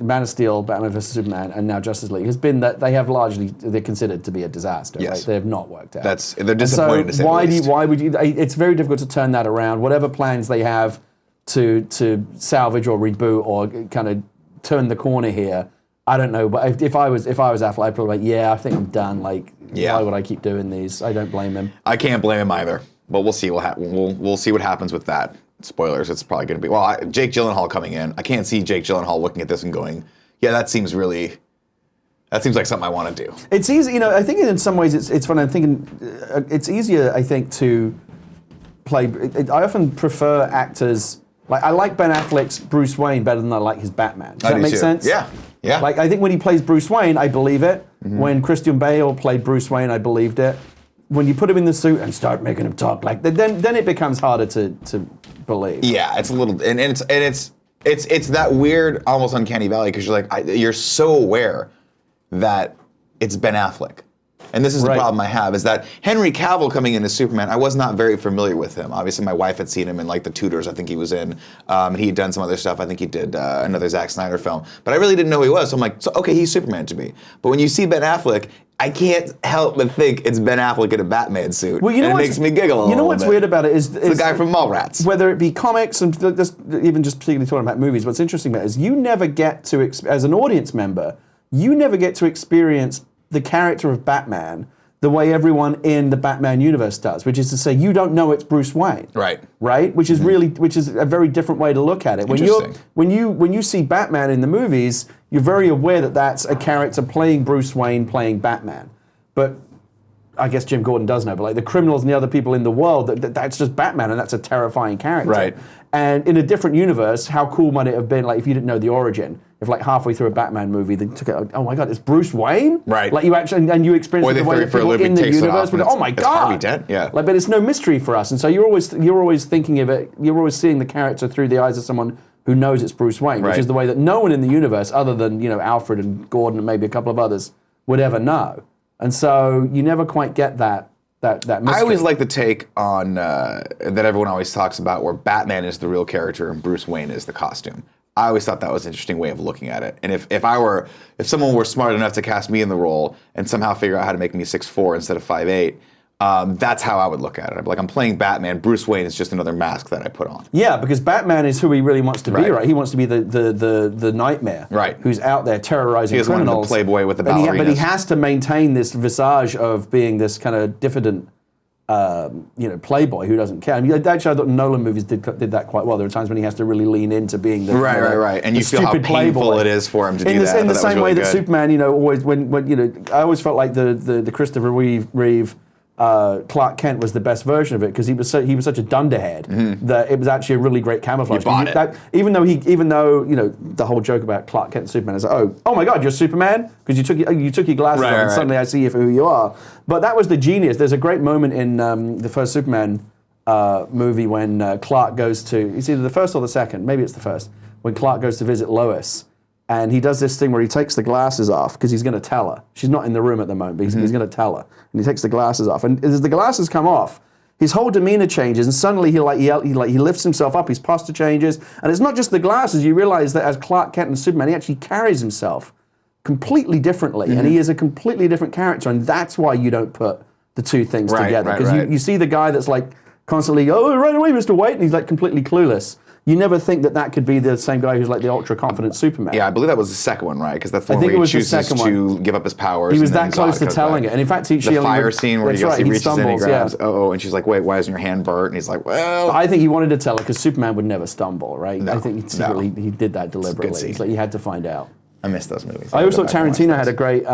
Man of Steel, Batman vs Superman, and now Justice League has been that they're considered to be a disaster. Yes. Right? They have not worked out. They're disappointing. So why would you? It's very difficult to turn that around. Whatever plans they have to salvage or reboot or kind of turn the corner here, I don't know. But if I was Affleck, I'd probably I think I'm done. Why would I keep doing these? I don't blame him. I can't blame him either. But we'll see we'll see what happens with that. Spoilers, it's probably going to be, Jake Gyllenhaal coming in. I can't see Jake Gyllenhaal looking at this and going, that seems like something I want to do. It's easy, I think in some ways it's fun. I'm thinking it's easier, I think, to play. I often prefer actors, I like Ben Affleck's Bruce Wayne better than I like his Batman. Does that make sense? Yeah. Yeah. I think when he plays Bruce Wayne, I believe it. Mm-hmm. When Christian Bale played Bruce Wayne, I believed it. When you put him in the suit and start making him talk then it becomes harder to believe. Yeah, it's a little, and it's that weird, almost uncanny valley, because you're so aware that it's Ben Affleck, And this is the Right. problem I have, is that Henry Cavill coming in as Superman, I was not very familiar with him. Obviously, my wife had seen him in like The Tudors, I think he was in. And he had done some other stuff. I think he did another Zack Snyder film. But I really didn't know who he was. So I'm like, okay, he's Superman to me. But when you see Ben Affleck, I can't help but think it's Ben Affleck in a Batman suit. Well, you know and it what's- makes me giggle a little You know what's bit. weird about it is It's the guy from Mallrats. whether it be comics and even just particularly talking about movies, what's interesting about it is you never get to, as an audience member, you never get to experience the character of Batman the way everyone in the Batman universe does, which is to say you don't know it's Bruce Wayne. Right. Right? Which is which is a very different way to look at it. Interesting. When you see Batman in the movies, you're very aware that that's a character playing Bruce Wayne playing Batman. But I guess Jim Gordon does know, but like the criminals and the other people in the world, that's just Batman, and that's a terrifying character. Right. And in a different universe, how cool might it have been, like if you didn't know the origin, if like halfway through a Batman movie they took it, oh my god, it's Bruce Wayne? Right. Like you actually, and you experience Or it they the way throw it that for a people living, in the takes it universe off, would, and oh my it's god. Harvey Dent, yeah. Like, but it's no mystery for us, and so you're always thinking of it, you're always seeing the character through the eyes of someone who knows it's Bruce Wayne, which Right. is the way that no one in the universe, other than Alfred and Gordon and maybe a couple of others, would ever know. And so you never quite get that mystery. I always like the take on that everyone always talks about, where Batman is the real character and Bruce Wayne is the costume. I always thought that was an interesting way of looking at it. And if someone were smart enough to cast me in the role and somehow figure out how to make me 6'4" instead of 5'8", that's how I would look at it. I'm playing Batman. Bruce Wayne is just another mask that I put on. Yeah, because Batman is who he really wants to be, Right. right? He wants to be the nightmare, Right. Who's out there terrorizing He doesn't want to be the criminals. playboy with the but he ballerinas. has to maintain this visage of being this kind of diffident, playboy who doesn't care. I mean, actually, I thought Nolan movies did that quite well. There are times when he has to really lean into being the Right. And the you feel how stupid painful playboy. it is for him to do In that. the That was same way really that good. Superman, always when I always felt like the Christopher Reeve. Clark Kent was the best version of it because he was such a dunderhead that it was actually a really great camouflage. You bought it. Even though the whole joke about Clark Kent and Superman is like, oh my God, you're Superman because you took your glasses off and suddenly I see you for who you are. But that was the genius. There's a great moment in the first Superman movie when Clark goes to, it's either the first or the second, maybe it's the first, when Clark goes to visit Lois. And he does this thing where he takes the glasses off because he's going to tell her. She's not in the room at the moment, but he's going to tell her. And he takes the glasses off. And as the glasses come off, his whole demeanor changes. And suddenly he lifts himself up. His posture changes. And it's not just the glasses. You realize that as Clark Kent and Superman, he actually carries himself completely differently. And he is a completely different character. And that's why you don't put the two things together. Because you see the guy that's like constantly, oh, right away, Mr. White. And he's like completely clueless. You never think that could be the same guy who's like the ultra confident Superman. Yeah, I believe that was the second one, right? Because that's the I one think where it he was the chooses second to give up his powers. He was and then that close Zod to comes telling back. it. And in fact, the fire scene where he reaches in and he grabs, and she's like, wait, why isn't your hand burnt? And he's like, well. I think he wanted to tell her because Superman would never stumble, right? No, I think he did that deliberately. scene. It's like he had to find out. I miss those movies. I always thought Go back and watch Tarantino those. had a great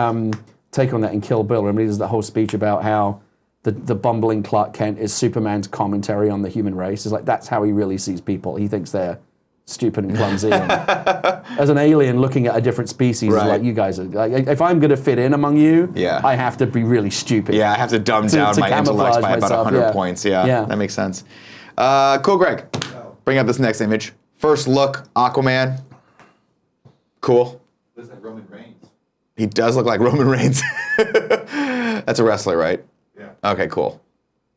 take on that in Kill Bill. I mean, he does the whole speech about how the bumbling Clark Kent is Superman's commentary on the human race. It's like that's how he really sees people. He thinks they're stupid and clumsy. And as an alien looking at a different species, Right. like you guys are. Like, if I'm going to fit in among you, Yeah. I have to be really stupid. Yeah, I have to dumb down to my intellect camouflage by about myself, 100 yeah. points. Yeah, Yeah. that makes sense. Cool, Greg. Bring up this next image. First look, Aquaman. Cool. Looks like Roman Reigns. He does look like Roman Reigns. That's a wrestler, right? Yeah. Okay, cool.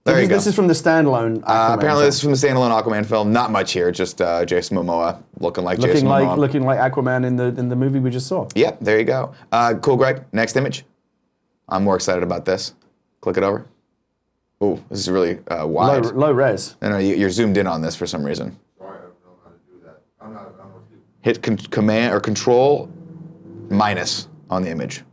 There you go. This is from the standalone. Aquaman Apparently, film. this is from the standalone Aquaman film. Not much here, just Jason Momoa looking like Jason Momoa. looking like Aquaman in the movie we just saw. Yep, there you go. Cool, Greg. Next image. I'm more excited about this. Click it over. Ooh, this is really wide. Low res. No, you're zoomed in on this for some reason. Sorry, I don't know how to do that. I'm not Hit command or control minus on the image.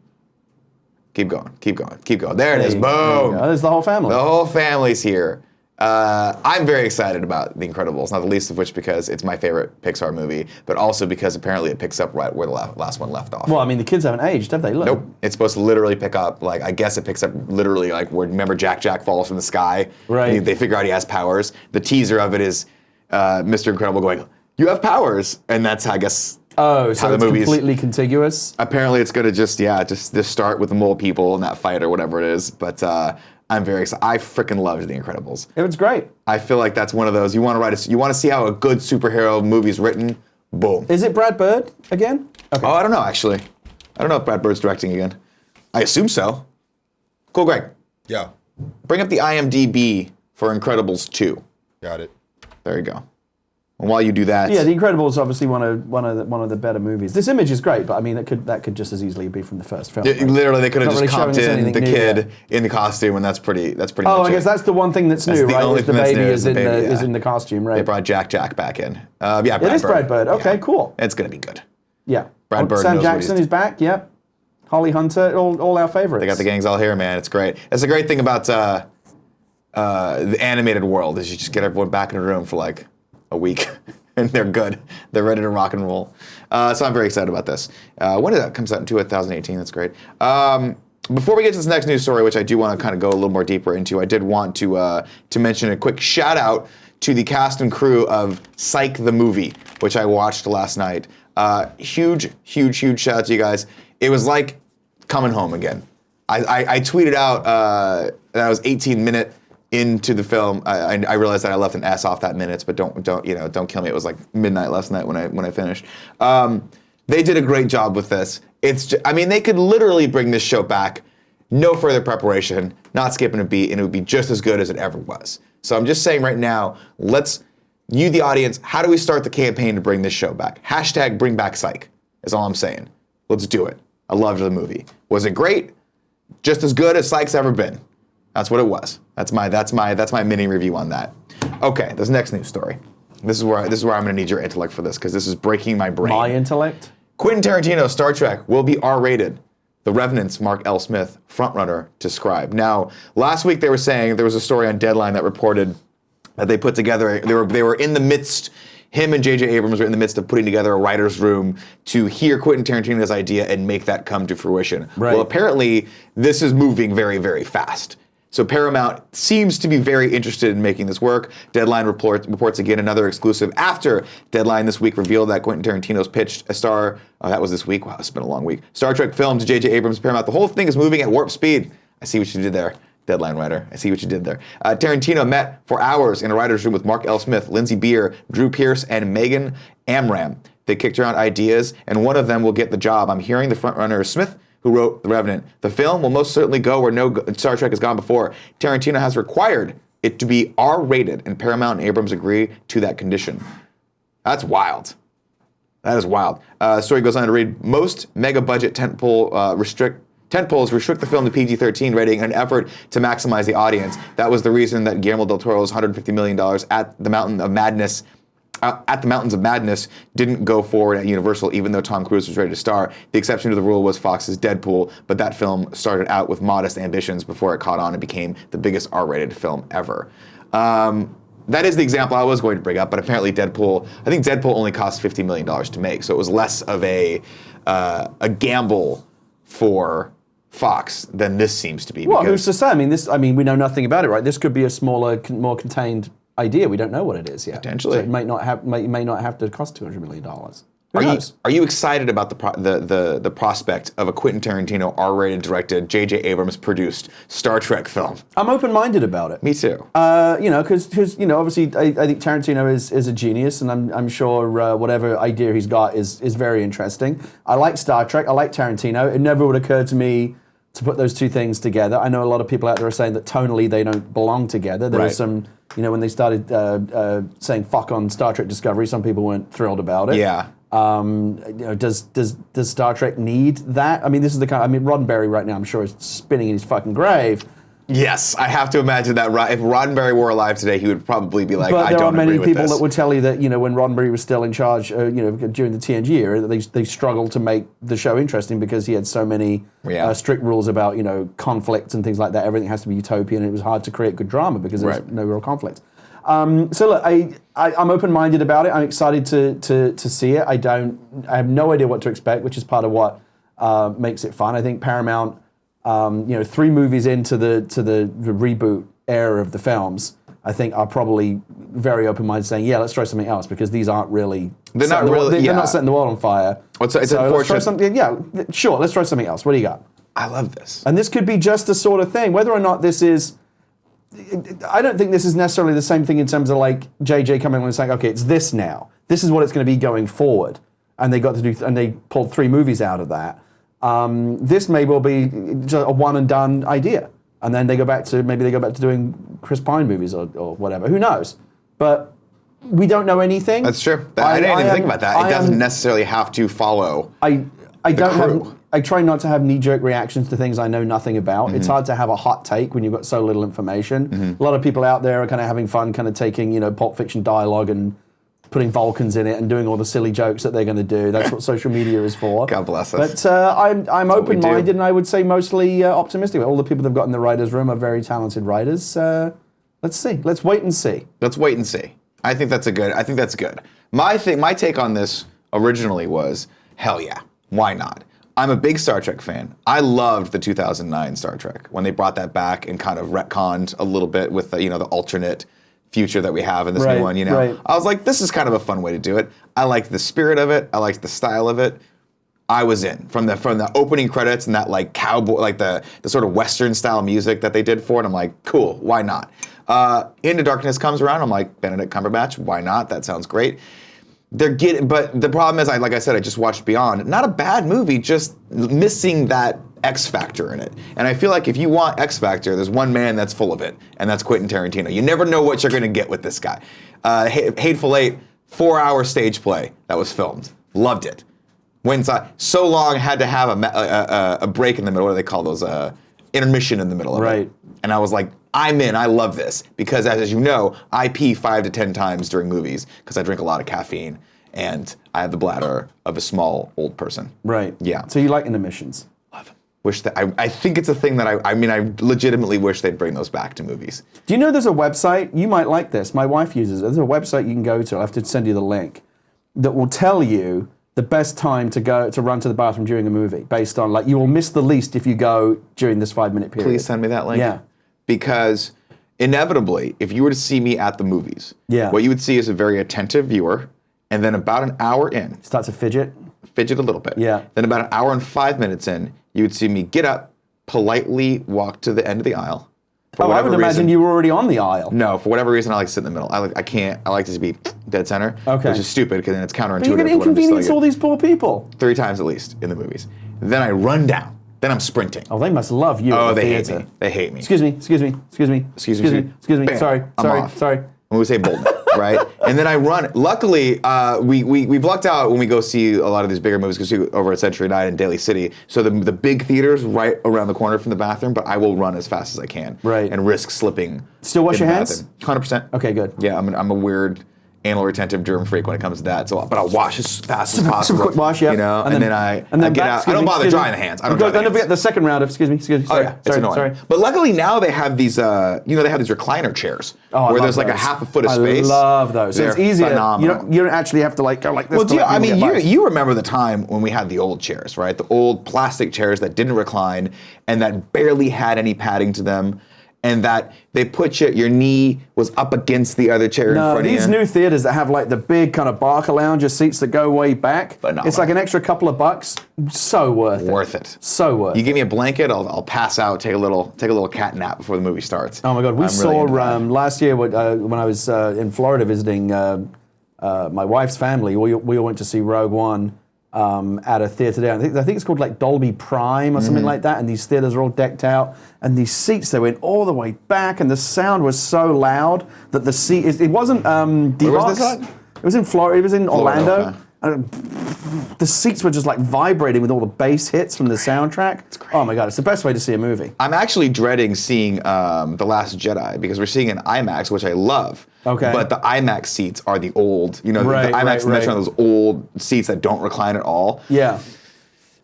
Keep going, keep going, keep going. There it is. Boom. There's the whole family. The whole family's here. I'm very excited about The Incredibles, not the least of which because it's my favorite Pixar movie, but also because apparently it picks up right where the last one left off. Well, I mean, the kids haven't aged, have they? Look. Nope. It's supposed to literally pick up, like, I guess it picks up literally, like, where, remember Jack falls from the sky? Right. They figure out he has powers. The teaser of it is Mr. Incredible going, you have powers. And that's, I guess, Oh, so how the it's movie's. completely contiguous? Apparently it's going to just start with the mole people in that fight or whatever it is. But I'm very excited. I freaking loved The Incredibles. It was great. I feel like that's one of those, you want to see how a good superhero movie's written? Boom. Is it Brad Bird again? Okay. Oh, I don't know, actually. I don't know if Brad Bird's directing again. I assume so. Cool, Greg. Yeah, Bring up the IMDb for Incredibles 2. got it. There you go. And while you do that, Yeah, The Incredibles is obviously one of the better movies. This image is great, but I mean that could just as easily be from the first film. Right? literally they could have Not just really comped showing us in anything the new kid yet. in the costume, and that's pretty. That's pretty. Oh, much I guess it. that's the one thing that's new, the right? only Is the thing that's baby new is is the in baby, the is yeah. in the costume, right? They brought Jack back in. Yeah, Brad It is Bird. Brad Bird. Okay, cool. It's gonna be good. Yeah. Brad Bird Sam knows what Jackson he's- is back. Yep. Holly Hunter, all our favorites. They got the gangs all here, man. It's great. That's the great thing about the animated world is you just get everyone back in a room for like a week, and they're good. They're ready to rock and roll. So I'm very excited about this. When did that comes out in 2018? That's great. Before we get to this next news story, which I do want to kind of go a little more deeper into, I did want to mention a quick shout out to the cast and crew of Psych the movie, which I watched last night. Huge shout out to you guys. It was like coming home again. I tweeted out that I was 18 minutes into the film. I realized that I left an S off that minutes, but don't kill me. It was like midnight last night when I finished. They did a great job with this. They could literally bring this show back, no further preparation, not skipping a beat, and it would be just as good as it ever was. So I'm just saying right now, you the audience, how do we start the campaign to bring this show back? Hashtag bring back Psych is all I'm saying. Let's do it. I loved the movie. Was it great? Just as good as Psych's ever been. That's what it was. That's my mini review on that. Okay, this next news story. This is where I'm going to need your intellect for this because this is breaking my brain. My intellect? Quentin Tarantino's Star Trek will be R-rated. The Revenant's Mark L. Smith, frontrunner to scribe. Now, last week they were saying there was a story on Deadline that reported that they put together. They were in the midst. Him and J.J. Abrams were in the midst of putting together a writer's room to hear Quentin Tarantino's idea and make that come to fruition. Right. Well, apparently this is moving very, very fast. So Paramount seems to be very interested in making this work. Deadline reports again another exclusive after Deadline this week revealed that Quentin Tarantino's pitched a Star. Oh, that was this week. Wow, it's been a long week. Star Trek film to J.J. Abrams, Paramount. The whole thing is moving at warp speed. I see what you did there. Deadline writer. I see what you did there. Tarantino met for hours in a writer's room with Mark L. Smith, Lindsay Beer, Drew Pearce, and Megan Amram. They kicked around ideas, and one of them will get the job. I'm hearing the frontrunner is Smith, who wrote The Revenant. The film will most certainly go where no Star Trek has gone before. Tarantino has required it to be R-rated, and Paramount and Abrams agree to that condition. That's wild. That is wild. Story goes on to read, most mega-budget tentpoles restrict the film to PG-13 rating in an effort to maximize the audience. That was the reason that Guillermo del Toro's $150 million at the Mountains of Madness didn't go forward at Universal, even though Tom Cruise was ready to star. The exception to the rule was Fox's Deadpool, but that film started out with modest ambitions before it caught on and became the biggest R-rated film ever. That is the example I was going to bring up, but apparently I think Deadpool only cost $50 million to make, so it was less of a gamble for Fox than this seems to be. Well, who's to say? We know nothing about it, right? This could be a smaller, more contained idea. We don't know what it is yet. Potentially. So it may not have to cost $200 million. Who knows? Are you excited about the prospect of a Quentin Tarantino R-rated directed, J.J. Abrams produced Star Trek film? I'm open-minded about it. Me too. Because obviously I think Tarantino is a genius, and I'm sure whatever idea he's got is very interesting. I like Star Trek. I like Tarantino. It never would occur to me to put those two things together. I know a lot of people out there are saying that tonally they don't belong together. There was some, when they started saying fuck on Star Trek Discovery, some people weren't thrilled about it. Yeah. Does Star Trek need that? This is the kind. Roddenberry right now, I'm sure, is spinning in his fucking grave. Yes, I have to imagine that if Roddenberry were alive today, he would probably be like, but I don't agree with this. there are many people that would tell you that when Roddenberry was still in charge, during the TNG era, they struggled to make the show interesting because he had so many strict rules about conflict and things like that. Everything has to be utopian, and it was hard to create good drama because there's no real conflict. So look, I'm open-minded about it. I'm excited to see it. I have no idea what to expect, which is part of what makes it fun. I think Paramount, 3 movies into the reboot era of the films, I think are probably very open-minded, saying, "Yeah, let's try something else," because these aren't really. They're not setting the world on fire. It's Let's try something. Yeah, sure. Let's try something else. What do you got? I love this. And this could be just the sort of thing, whether or not this is. I don't think this is necessarily the same thing in terms of like JJ coming along and saying, "Okay, it's this now. This is what it's going to be going forward," and they pulled 3 movies out of that. This may well be just a one and done idea. and then they go back to doing Chris Pine movies or whatever. Who knows? But we don't know anything. That's true. I didn't even think about that. It doesn't necessarily have to follow. I try not to have knee-jerk reactions to things I know nothing about. It's hard to have a hot take when you've got so little information. A lot of people out there are kind of having fun, kind of taking Pulp Fiction dialogue and putting Vulcans in it and doing all the silly jokes that they're going to do. That's what social media is for. God bless us. But I'm open-minded, and I would say mostly optimistic. All the people they've got in the writers' room are very talented writers. Let's see. Let's wait and see. Let's wait and see. I think that's good. My take on this originally was, hell yeah, why not? I'm a big Star Trek fan. I loved the 2009 Star Trek when they brought that back and kind of retconned a little bit with the alternate future that we have in this new one. Right. I was like, this is kind of a fun way to do it. I liked the spirit of it. I liked the style of it. I was in from the opening credits and that like cowboy, like the sort of Western style music that they did for it. I'm like, cool, why not? Into Darkness comes around. I'm like, Benedict Cumberbatch, why not? That sounds great. But the problem is, like I said, I just watched Beyond. Not a bad movie, just missing that X factor in it. And I feel like if you want X factor, there's one man that's full of it, and that's Quentin Tarantino. You never know what you're going to get with this guy. Hateful Eight, 4-hour stage play that was filmed. Loved it. Went inside. So long, had to have a break in the middle. What do they call those? Intermission in the middle of it. And I was like, I'm in. I love this because, as you know, I pee 5 to 10 times during movies because I drink a lot of caffeine and I have the bladder of a small old person. Right. Yeah. So you like intermissions? Love them. Wish that I think it's a thing that I legitimately wish they'd bring those back to movies. Do you know there's a website? You might like this. My wife uses it. There's a website you can go to. I'll have to send you the link that will tell you the best time to run to the bathroom during a movie based on you will miss the least if you go during this 5-minute period. Please send me that link. Yeah. Because inevitably, if you were to see me at the movies, what you would see is a very attentive viewer, and then about an hour in, start to fidget a little bit. Yeah. Then about an hour and 5 minutes in, you would see me get up, politely walk to the end of the aisle. I would imagine you were already on the aisle. No, for whatever reason, I like to sit in the middle. I like to be dead center, which is stupid because then it's counterintuitive. But you're going to inconvenience all these poor people. 3 times at least in the movies. Then I run down. Then I'm sprinting. Oh, they must love you. Oh, they hate me. They hate me. Excuse me. Bam. Sorry. I'm going to say Bolton, right? And then I run. Luckily, we lucked out when we go see a lot of these bigger movies because we go over at Century Night in Daly City. So the big theater's right around the corner from the bathroom, but I will run as fast as I can. Right. And risk slipping. Still wash your hands? 100%. Okay, good. Yeah, I'm a weird anal retentive germ freak when it comes to that. So, but I'll wash as fast as possible. Some quick wash, yeah. And then I get out. I don't bother drying the hands. Don't forget the second round of excuse me. Sorry, oh yeah, it's annoying. Sorry. But luckily now they have these, they have these recliner chairs where there's like a half a foot of space. I love those. So it's easier. Phenomenal. You don't actually have to go like this. Well, you remember the time when we had the old chairs, right? The old plastic chairs that didn't recline and that barely had any padding to them. And that they put your knee was up against the other chair in front of you. These new theaters that have the big kind of Barker lounger seats that go way back, Phenomenal. It's like an extra couple of bucks. So worth it. Worth it. So worth it. You give me a blanket, I'll pass out, take a little cat nap before the movie starts. Oh my God, we saw last year when I was in Florida visiting my wife's family. We all went to see Rogue One. At a theater there. I think it's called Dolby Prime or something like that, and these theaters are all decked out, and these seats, they went all the way back, and the sound was so loud that the seat, it wasn't D-Box. Where was this at? It was in Florida, it was in Orlando. Okay. And the seats were just vibrating with all the bass hits from the soundtrack. Oh my God, it's the best way to see a movie. I'm actually dreading seeing The Last Jedi because we're seeing an IMAX, which I love. Okay. But the IMAX seats are the old, the IMAX Metro are those old seats that don't recline at all. Yeah.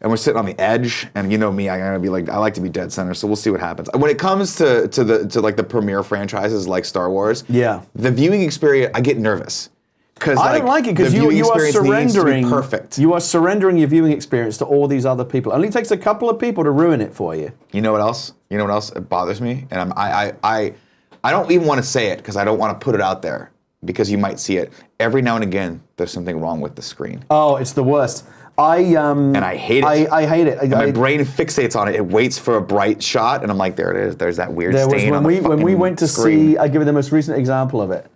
And we're sitting on the edge, and you know me, I like to be dead center, so we'll see what happens. When it comes to the premier franchises like Star Wars, the viewing experience, I get nervous. I don't like it because you are surrendering. Perfect. You are surrendering your viewing experience to all these other people. It only takes a couple of people to ruin it for you. You know what else? It bothers me, and I don't even want to say it because I don't want to put it out there because you might see it. Every now and again, there's something wrong with the screen. Oh, it's the worst. And I hate it. I hate it. My brain fixates on it. It waits for a bright shot, and I'm like, there it is. There's that weird stain on the fucking when we went to screen. see, I give you the most recent example of it.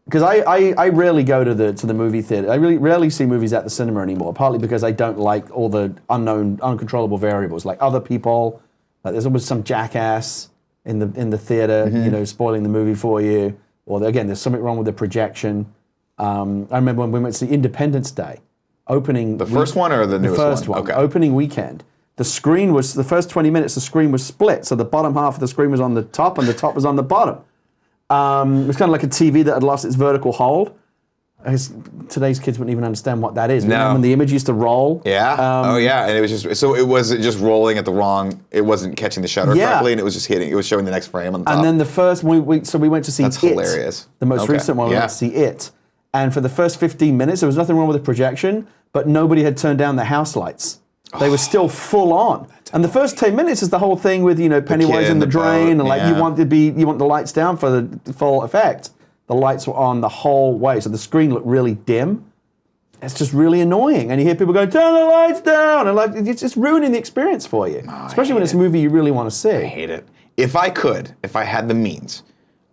Because I rarely go to the movie theater. I really rarely see movies at the cinema anymore, partly because I don't like all the unknown, uncontrollable variables, like other people. There's always some jackass in the theater, spoiling the movie for you. Or again, there's something wrong with the projection. I remember when we went to see Independence Day, opening. The first one or the newest one? The first one. Okay. Opening weekend. The screen was, the first 20 minutes, the screen was split. So the bottom half of the screen was on the top and the top was on the bottom. It was kind of like a TV that had lost its vertical hold. I guess today's kids wouldn't even understand what that is. No. Remember when the image used to roll? Yeah. And it was just, so it wasn't just rolling at the wrong, it wasn't catching the shutter correctly, and it was just hitting, it was showing the next frame on the top. And then the first, we went to see That's It. hilarious. The most recent one, we went to see It. And for the first 15 minutes, there was nothing wrong with the projection, but nobody had turned down the house lights. They were still full on. And the first 10 minutes is the whole thing with, Pennywise in the drain, and like you want the lights down for the full effect. The lights were on the whole way, so the screen looked really dim. It's just really annoying. And you hear people going, turn the lights down, and like it's just ruining the experience for you. Especially when it's a movie you really want to see. I hate it. If I had the means,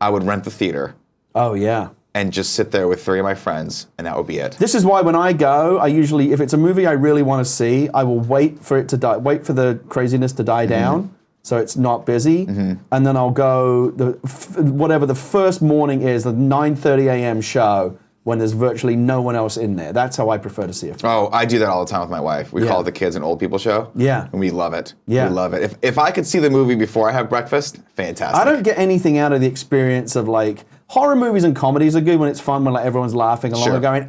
I would rent the theater. Oh yeah. And just sit there with 3 of my friends, and that would be it. This is why when I go, I usually, if it's a movie I really want to see, I will wait for it to die, wait for the craziness to die down, so it's not busy, and then I'll go whatever the first morning is, the 9:30 a.m. show, when there's virtually no one else in there. That's how I prefer to see a film. Oh, I do that all the time with my wife. We call it the kids and old people show. Yeah. And we love it. Yeah. We love it. If I could see the movie before I have breakfast, fantastic. I don't get anything out of the experience of like, horror movies and comedies are good when it's fun, when like everyone's laughing along and going,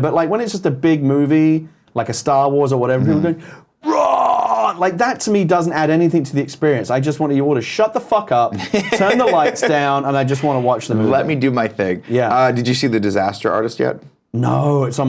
but like when it's just a big movie, like a Star Wars or whatever, people going, raw, like that to me doesn't add anything to the experience. I just want you all to shut the fuck up, turn the lights down, and I just want to watch the movie. Let me do my thing. Yeah. Did you see The Disaster Artist yet? No, it's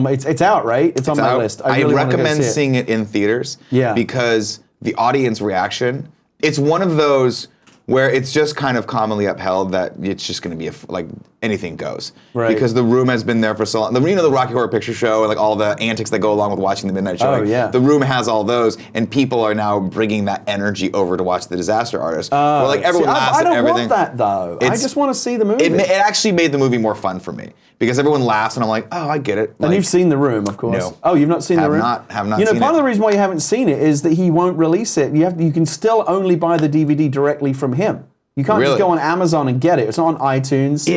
out, right? It's on my list. I really wanna go recommend see it. seeing it in theaters. Yeah. Because the audience reaction, it's one of those where it's just kind of commonly upheld that it's just going to be like anything goes. Right. Because the room has been there for so long. The Rocky Horror Picture Show and like all the antics that go along with watching the midnight show. Oh, yeah. The room has all those, and people are now bringing that energy over to watch The Disaster Artist. Where like everyone laughs I at don't everything. want that though. I just want to see the movie. It actually made the movie more fun for me because everyone laughs, and I'm like, oh, I get it. And Like, you've seen The Room, of course. No. Oh, you've not seen The Room? Have not You know, seen part it. of the reason why you haven't seen it is that he won't release it. You can still only buy the DVD directly from him. You can't just Really? go on Amazon and get it. It's not on iTunes.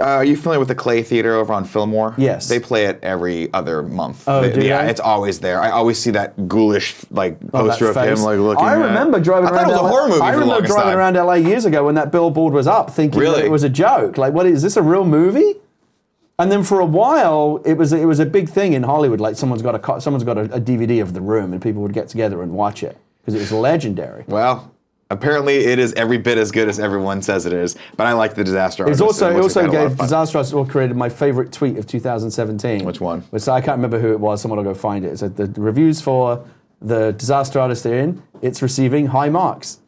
Are you familiar with the Clay Theater over on Fillmore? Yes. They play it every other month. Oh, do yeah, they? it's always there. I always see that ghoulish poster of him face. looking. I remember driving I around. thought it was a LA horror movie. I for the remember longest driving time. around LA years ago when that billboard was up, thinking Really? that it was a joke. Like, what is this a real movie? And then for a while, it was a big thing in Hollywood. Like someone's got a DVD of The Room, and people would get together and watch it because it was legendary. Well, apparently it is every bit as good as everyone says it is. But I like The Disaster It Artist. also gave gave Disaster Artist created my favorite tweet of 2017. Which one? Which I can't remember who it was. Someone will go find it. It said the reviews for the Disaster Artist are in. It's receiving high marks.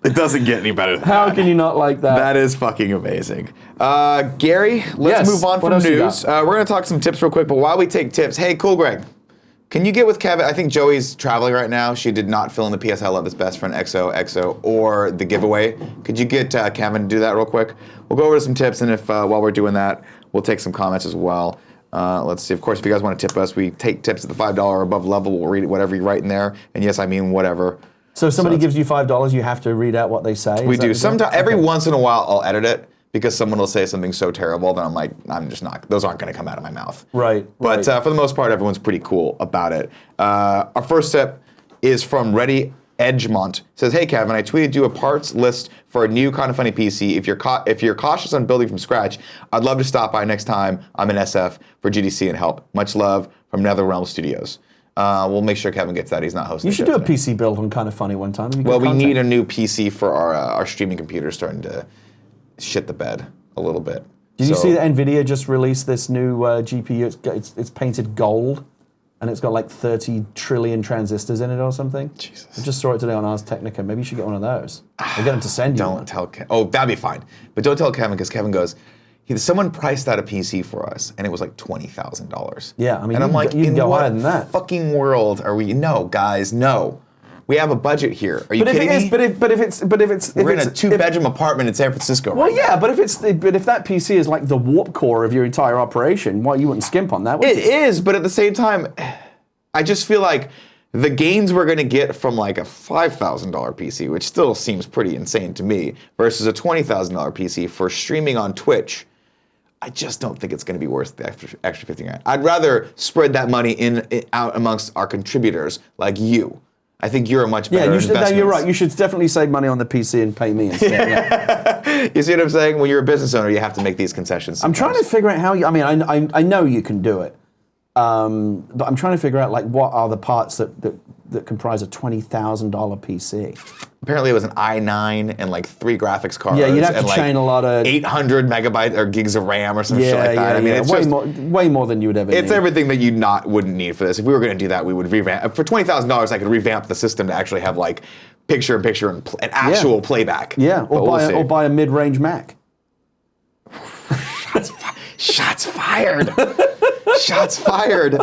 It doesn't get any better than How that. can you not like that? That is fucking amazing. Gary, let's Yes, move on what from else you news. We're going to talk some tips real quick, but while we take tips, hey, Cool Greg, can you get with Kevin? I think Joey's traveling right now. She did not fill in the PS I Love His Best Friend XOXO or the giveaway. Could you get Kevin to do that real quick? We'll go over to some tips, and if while we're doing that, we'll take some comments as well. Let's see. Of course, if you guys want to tip us, we take tips at the $5 or above level. We'll read whatever you write in there. And yes, I mean whatever. So if somebody gives you $5, you have to read out what they say? We Is that do. the deal? Sometimes, every Okay. once in a while, I'll edit it because someone will say something so terrible that I'm like, I'm just not. Those aren't going to come out of my mouth. Right. But for the most part, everyone's pretty cool about it. Our first tip is from Reddy Edgemont. It says, hey Kevin, I tweeted you a parts list for a new Kinda Funny PC. If you're cautious on building from scratch, I'd love to stop by next time I'm in SF for GDC and help. Much love from NetherRealm Studios. We'll make sure Kevin gets that. He's not hosting. You should do a PC build on Kinda Funny one time. Well, we need a new PC for our streaming computer starting to shit the bed a little bit. Did you see that NVIDIA just released this new GPU? It's painted gold, and it's got like 30 trillion transistors in it or something. Jesus. I just saw it today on Ars Technica. Maybe you should get one of those. Or get them to send you one. Don't tell Kevin. Oh, that'd be fine. But don't tell Kevin because Kevin goes, someone priced out a PC for us, and it was like $20,000. Yeah, I mean, and I'm like, you can in go what higher than that. fucking world are we? No, guys, no. We have a budget here. Are you But if kidding it is, me? but if it's, We're in a two-bedroom apartment in San Francisco. Well, right yeah, now. but if that PC is like the warp core of your entire operation, you wouldn't skimp on that, would It you? is. But at the same time, I just feel like the gains we're going to get from like a $5,000 PC, which still seems pretty insane to me, versus a $20,000 PC for streaming on Twitch, I just don't think it's going to be worth the extra 50 grand. I'd rather spread that money out amongst our contributors like you. I think you're a much better investment. You're right. You should definitely save money on the PC and pay me instead. Yeah. You see what I'm saying? When you're a business owner, you have to make these concessions. I'm trying to figure out how I mean, I know you can do it, but I'm trying to figure out like what are the parts that comprise a $20,000 PC. Apparently, it was an i9 and like 3 graphics cards. Yeah, you'd have to and chain like a lot of 800 megabyte or gigs of RAM or some shit like that. I mean, it's way more than you would ever need. It's everything that you wouldn't need for this. If we were going to do that, we would revamp. For $20,000, I could revamp the system to actually have like picture-in-picture and actual playback. Yeah, or buy a mid-range Mac. Shots fired. Shots fired.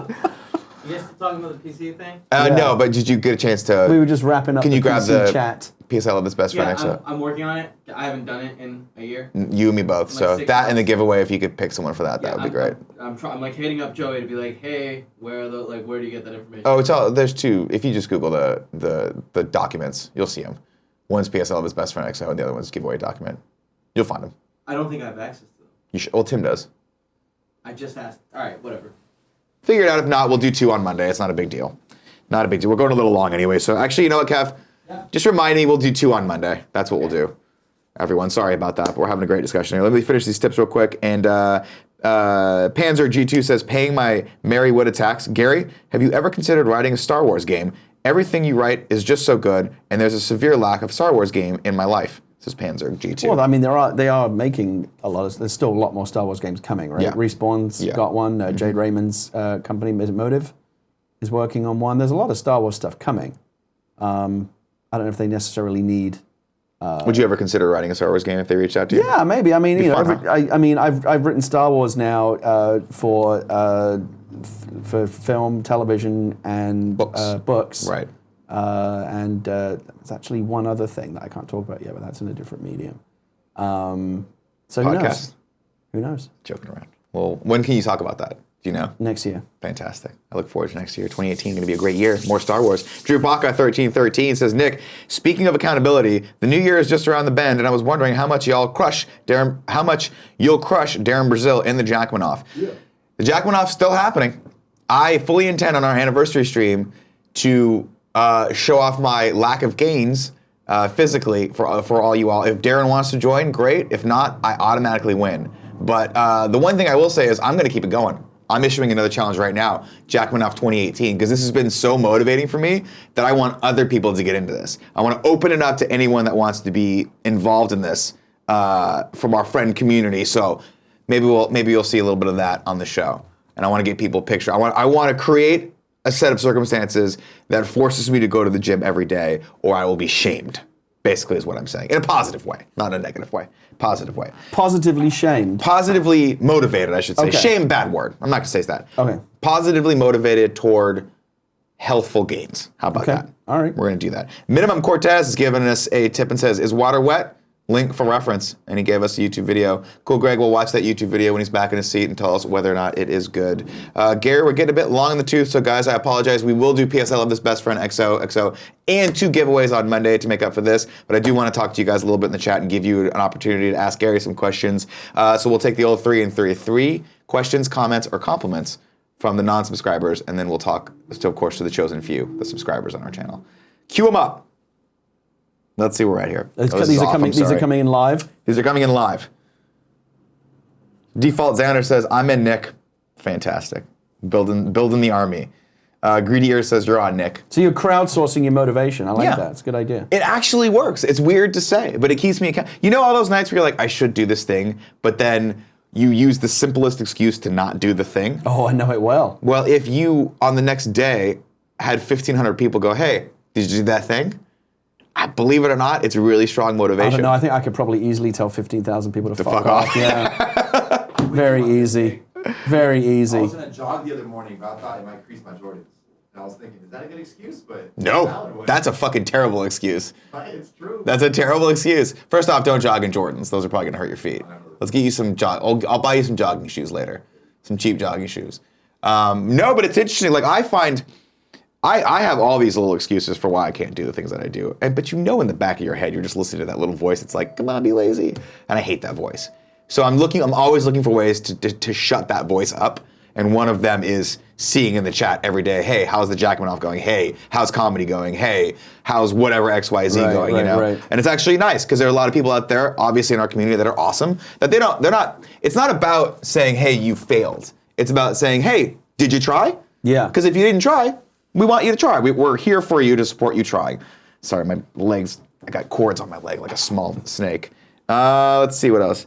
You guys still talking about the PC thing? No, but did you get a chance to? We were just wrapping up. Can you grab PC the chat? PSL of his best friend Yeah, I'm working on it. I haven't done it in a year. You and me both. Like So 6 that and the months. giveaway, if you could pick someone for that, that would be great. I'm like hitting up Joey to be like, hey, where do you get that information? Oh, there's 2. If you just Google the documents, you'll see them. One's PSL of his best friend XO, and the other one's giveaway document. You'll find them. I don't think I have access to them. You should. Well, Tim does. I just asked. All right, whatever. Figure it out. If not, we'll do 2 on Monday. It's not a big deal. Not a big deal. We're going a little long anyway. So actually, you know what, Kev? Yeah. Just remind me we'll do 2 on Monday. That's what we'll do. Everyone, sorry about that, but we're having a great discussion here. Let me finish these tips real quick. And Panzer G2 says, paying my Mary Wood attacks. Gary, have you ever considered writing a Star Wars game? Everything you write is just so good, and there's a severe lack of Star Wars game in my life. This is Panzer G2. Well, I mean, they are making a lot of. There's still a lot more Star Wars games coming, right? Yeah. Respawn's got one. Jade Raymond's company, Motive, is working on one. There's a lot of Star Wars stuff coming. I don't know if they necessarily need. Would you ever consider writing a Star Wars game if they reached out to you? Yeah, maybe. I mean, you know, fun, I mean, I've written Star Wars now for film, television, and books. Right. And there's actually one other thing that I can't talk about yet, but that's in a different medium. So who knows? Podcast? Who knows? Joking around. Well, when can you talk about that? Do you know? Next year. Fantastic. I look forward to next year. 2018 going to be a great year. More Star Wars. Drew Baca 1313 says, Nick, speaking of accountability, the new year is just around the bend, and I was wondering how much you'll crush Darren Brazil in the Jackmanoff. Yeah. The Jackmanoff's still happening. I fully intend on our anniversary stream to show off my lack of gains physically for all you all. If Darren wants to join, great. If not, I automatically win. But the one thing I will say is I'm going to keep it going. I'm issuing another challenge right now, Jackmanoff 2018, because this has been so motivating for me that I want other people to get into this. I want to open it up to anyone that wants to be involved in this from our friend community. So maybe you'll see a little bit of that on the show. And I want to get people a picture. I want to create a set of circumstances that forces me to go to the gym every day, or I will be shamed. Basically, is what I'm saying in a positive way, not in a negative way. Positive way. Positively shamed. Positively motivated, I should say. Okay. Shame, bad word. I'm not gonna say that. Okay. Positively motivated toward healthful gains. How about that? All right. We're gonna do that. Minimum Cortez has given us a tip and says, "Is water wet?" Link for reference, and he gave us a YouTube video. Cool, Greg, we'll watch that YouTube video when he's back in his seat and tell us whether or not it is good. Gary, we're getting a bit long in the tooth, so guys, I apologize. We will do PSL of this best friend XO, and 2 giveaways on Monday to make up for this, but I do want to talk to you guys a little bit in the chat and give you an opportunity to ask Gary some questions. So we'll take the old 3 and 3 questions, comments, or compliments from the non-subscribers, and then we'll talk, of course, to the chosen few, the subscribers on our channel. Cue them up. Let's see where we're at here. These are coming in live. These are coming in live. Default Xander says, I'm in, Nick. Fantastic. Building the army. Greedy Ear says, you're on, Nick. So you're crowdsourcing your motivation. I like that. It's a good idea. It actually works. It's weird to say, but it keeps me accountable. You know all those nights where you're like, I should do this thing, but then you use the simplest excuse to not do the thing? Oh, I know it well. Well, if you, on the next day, had 1,500 people go, hey, did you do that thing? I believe it or not, it's really strong motivation. I don't know. I think I could probably easily tell 15,000 people to fuck off. Yeah. Very easy. Very easy. I was in a jog the other morning, but I thought it might crease my Jordans. And I was thinking, is that a good excuse? But no, that's a fucking terrible excuse. It's true. That's a terrible excuse. First off, don't jog in Jordans. Those are probably gonna hurt your feet. Let's get you some I'll buy you some jogging shoes later. Some cheap jogging shoes. No, but it's interesting. Like I find I have all these little excuses for why I can't do the things that I do. But in the back of your head, you're just listening to that little voice. It's like, come on, be lazy. And I hate that voice. So I'm always looking for ways to shut that voice up. And one of them is seeing in the chat every day, hey, how's the Jackmanoff going? Hey, how's comedy going? Hey, how's whatever XYZ going, Right. And it's actually nice because there are a lot of people out there, obviously in our community, that are awesome, that it's not about saying, hey, you failed. It's about saying, hey, did you try? Yeah. Because if you didn't try, we want you to try. We're here for you to support you trying. Sorry, my legs, I got cords on my leg like a small snake. Let's see what else.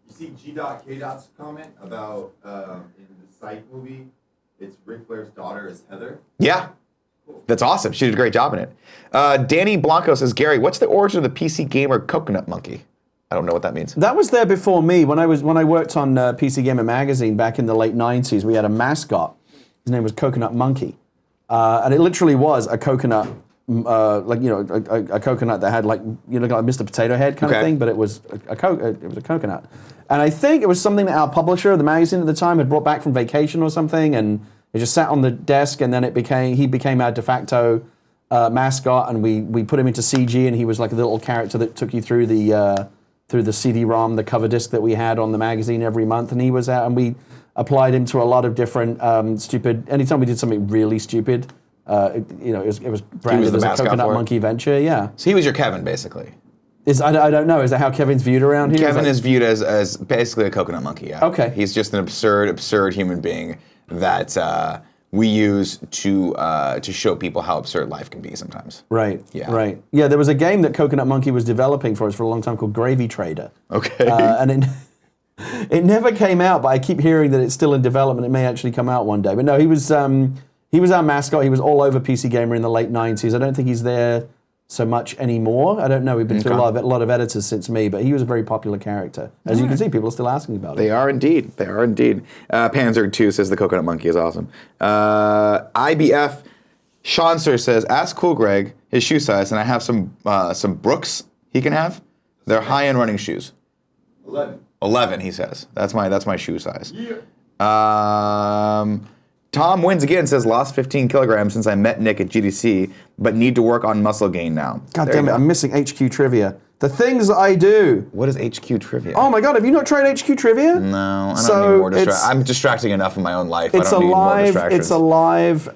You see G.K.'s comment about in the Psych movie, it's Ric Flair's daughter is Heather. Yeah. That's awesome. She did a great job in it. Danny Blanco says, Gary, what's the origin of the PC gamer coconut monkey? I don't know what that means. That was there before me. When I worked on PC Gamer magazine back in the late 90s, we had a mascot. His name was Coconut Monkey. And it literally was a coconut, a coconut that had like Mr. Potato Head kind of thing, but it was a coconut. And I think it was something that our publisher of the magazine at the time had brought back from vacation or something, and it just sat on the desk, and then he became our de facto mascot, and we put him into CG, and he was like a little character that took you through the CD-ROM, the cover disc that we had on the magazine every month, and he was out, and we applied him to a lot of different stupid. Anytime we did something really stupid, it was branded as a Coconut Monkey venture. Yeah. So he was your Kevin, basically. I don't know. Is that how Kevin's viewed around here? Kevin is viewed as basically a coconut monkey. Yeah. Okay. He's just an absurd human being that we use to show people how absurd life can be sometimes. Right. Yeah. Right. Yeah. There was a game that Coconut Monkey was developing for us for a long time called Gravy Trader. Okay. And it never came out, but I keep hearing that it's still in development. It may actually come out one day. But no, he was our mascot. He was all over PC Gamer in the late 90s. I don't think he's there so much anymore. I don't know. We've been through a lot of editors since me, but he was a very popular character. As you can see, people are still asking about it. They are indeed. Panzer 2 says the coconut monkey is awesome. IBF Schauncer says, ask Cool Greg his shoe size, and I have some Brooks he can have. They're high-end running shoes. 11, he says. That's my shoe size. Yeah. Tom wins again, says lost 15 kilograms since I met Nick at GDC, but need to work on muscle gain now. God damn it, I'm missing HQ Trivia. The things I do. What is HQ Trivia? Oh my God, have you not tried HQ Trivia? No, I don't need more distraction. I'm distracting enough in my own life. It's I don't need more distractions. It's a live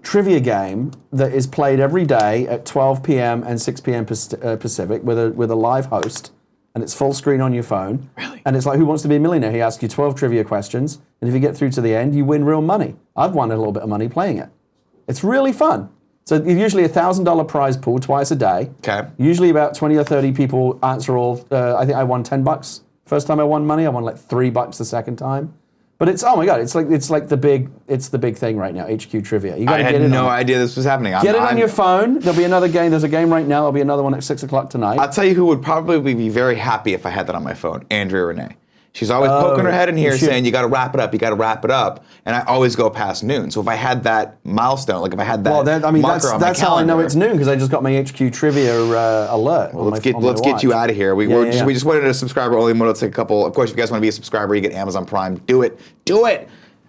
trivia game that is played every day at 12 p.m. and 6 p.m. Pacific with a live host. And it's full screen on your phone. Really? And it's like Who Wants to Be a Millionaire? He asks you 12 trivia questions, and if you get through to the end, you win real money. I've won a little bit of money playing it. It's really fun. So usually a $1,000 prize pool twice a day. Okay. Usually about 20 or 30 people answer all. I think I won $10. First time I won money, I won like $3 the second time. But it's, oh my God, it's like the big thing right now, HQ Trivia. You gotta I had no idea this was happening. Get it on your phone. There'll be another game. There's a game right now. There'll be another one at 6 o'clock tonight. I'll tell you who would probably be very happy if I had that on my phone. Andrea Renee. She's always poking her head in here saying, you got to wrap it up. And I always go past noon. So if I had that milestone, like if I had that marker on my calendar. That's how I know it's noon, because I just got my HQ Trivia alert. Well, let's get you out of here. We just wanted a subscriber only mode. Let's take a couple. Of course, if you guys want to be a subscriber, you get Amazon Prime. Do it.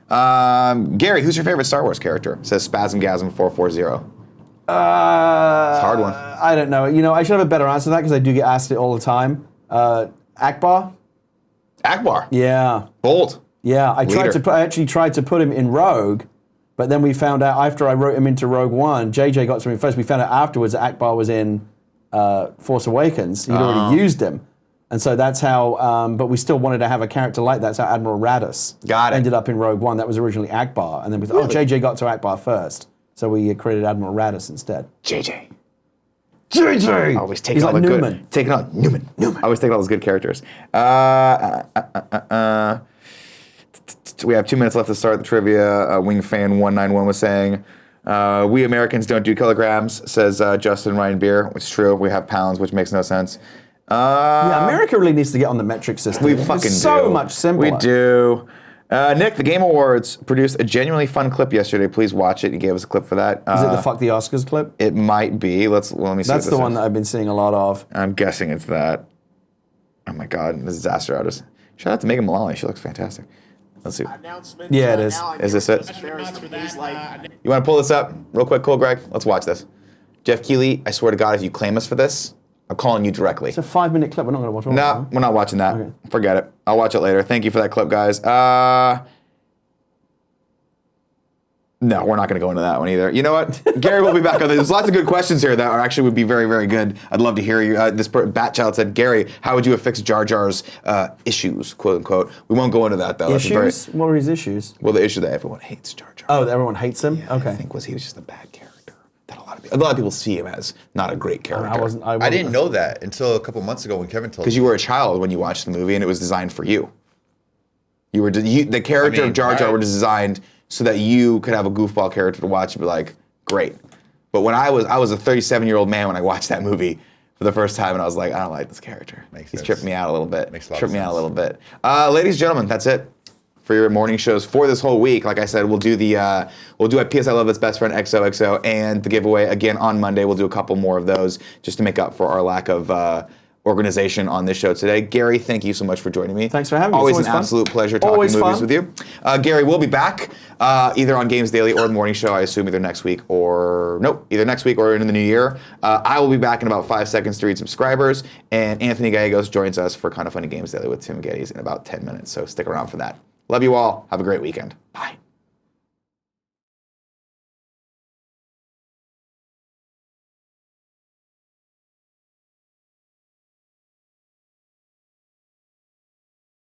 Gary, who's your favorite Star Wars character? Says Spasmgasm440. It's a hard one. I don't know. I should have a better answer to that because I do get asked it all the time. Akbar? Akbar. Yeah. Bold. Yeah, I actually tried to put him in Rogue, but then we found out after I wrote him into Rogue One, JJ got to him first. We found out afterwards that Akbar was in Force Awakens. He'd already used him. And so that's how, but we still wanted to have a character like that. That's how Admiral Raddus ended up in Rogue One. That was originally Akbar. And then we thought, JJ got to Akbar first. So we created Admiral Raddus instead. JJ. Always taking He's all like the Newman. good. Newman. Always taking all those good characters. We have 2 minutes left to start the trivia. Wingfan191 was saying, we Americans don't do kilograms, says Justin Ryan Beer. It's true. We have pounds, which makes no sense. America really needs to get on the metric system. We fucking it's so much simpler. We do. Nick, the Game Awards produced a genuinely fun clip yesterday. Please watch it. He gave us a clip for that. Is it the Fuck the Oscars clip? It might be. Let me see. That's the one that I've been seeing a lot of. I'm guessing it's that. Oh my God, the disaster artist. Shout out to Megan Mullally. She looks fantastic. Let's see. Yeah, it is. Is this it? You want to pull this up real quick, cool, Greg? Let's watch this. Jeff Keighley, I swear to God, if you claim us for this, I'm calling you directly. It's a 5-minute clip. We're not going to watch all of it. No, we're not watching that. Okay. Forget it. I'll watch it later. Thank you for that clip, guys. No, we're not going to go into that one either. You know what? Gary will be back on this. There's lots of good questions here that are actually would be very, very good. I'd love to hear you. This Batchild said, Gary, how would you have fixed Jar Jar's issues, quote unquote? We won't go into that though. Issues? What were his issues? Well, the issue that everyone hates Jar Jar. Oh, everyone hates him? Yeah, Okay. I think he was just a bad character. That a lot of people see him as not a great character. I didn't know that until a couple months ago when Kevin told me. Because you were a child when you watched the movie, and it was designed for you. The character of Jar Jar was designed so that you could have a goofball character to watch and be like, great. But when I was a 37-year-old man when I watched that movie for the first time, and I was like, I don't like this character. He's tripped me out a little bit. Tripped me out a little bit. Ladies and gentlemen, that's it for your morning shows for this whole week. Like I said, we'll do a PS I Love It's Best Friend XOXO and the giveaway again on Monday. We'll do a couple more of those just to make up for our lack of organization on this show today. Gary, thank you so much for joining me. Thanks for having me. Always It's an fun. absolute pleasure talking Always movies fun. with you. Gary will be back either on Games Daily or the morning show, I assume either next week or in the new year. I will be back in about 5 seconds to read subscribers, and Anthony Gallegos joins us for Kind of Funny Games Daily with Tim Gettys in about 10 minutes, so stick around for that. Love you all. Have a great weekend. Bye.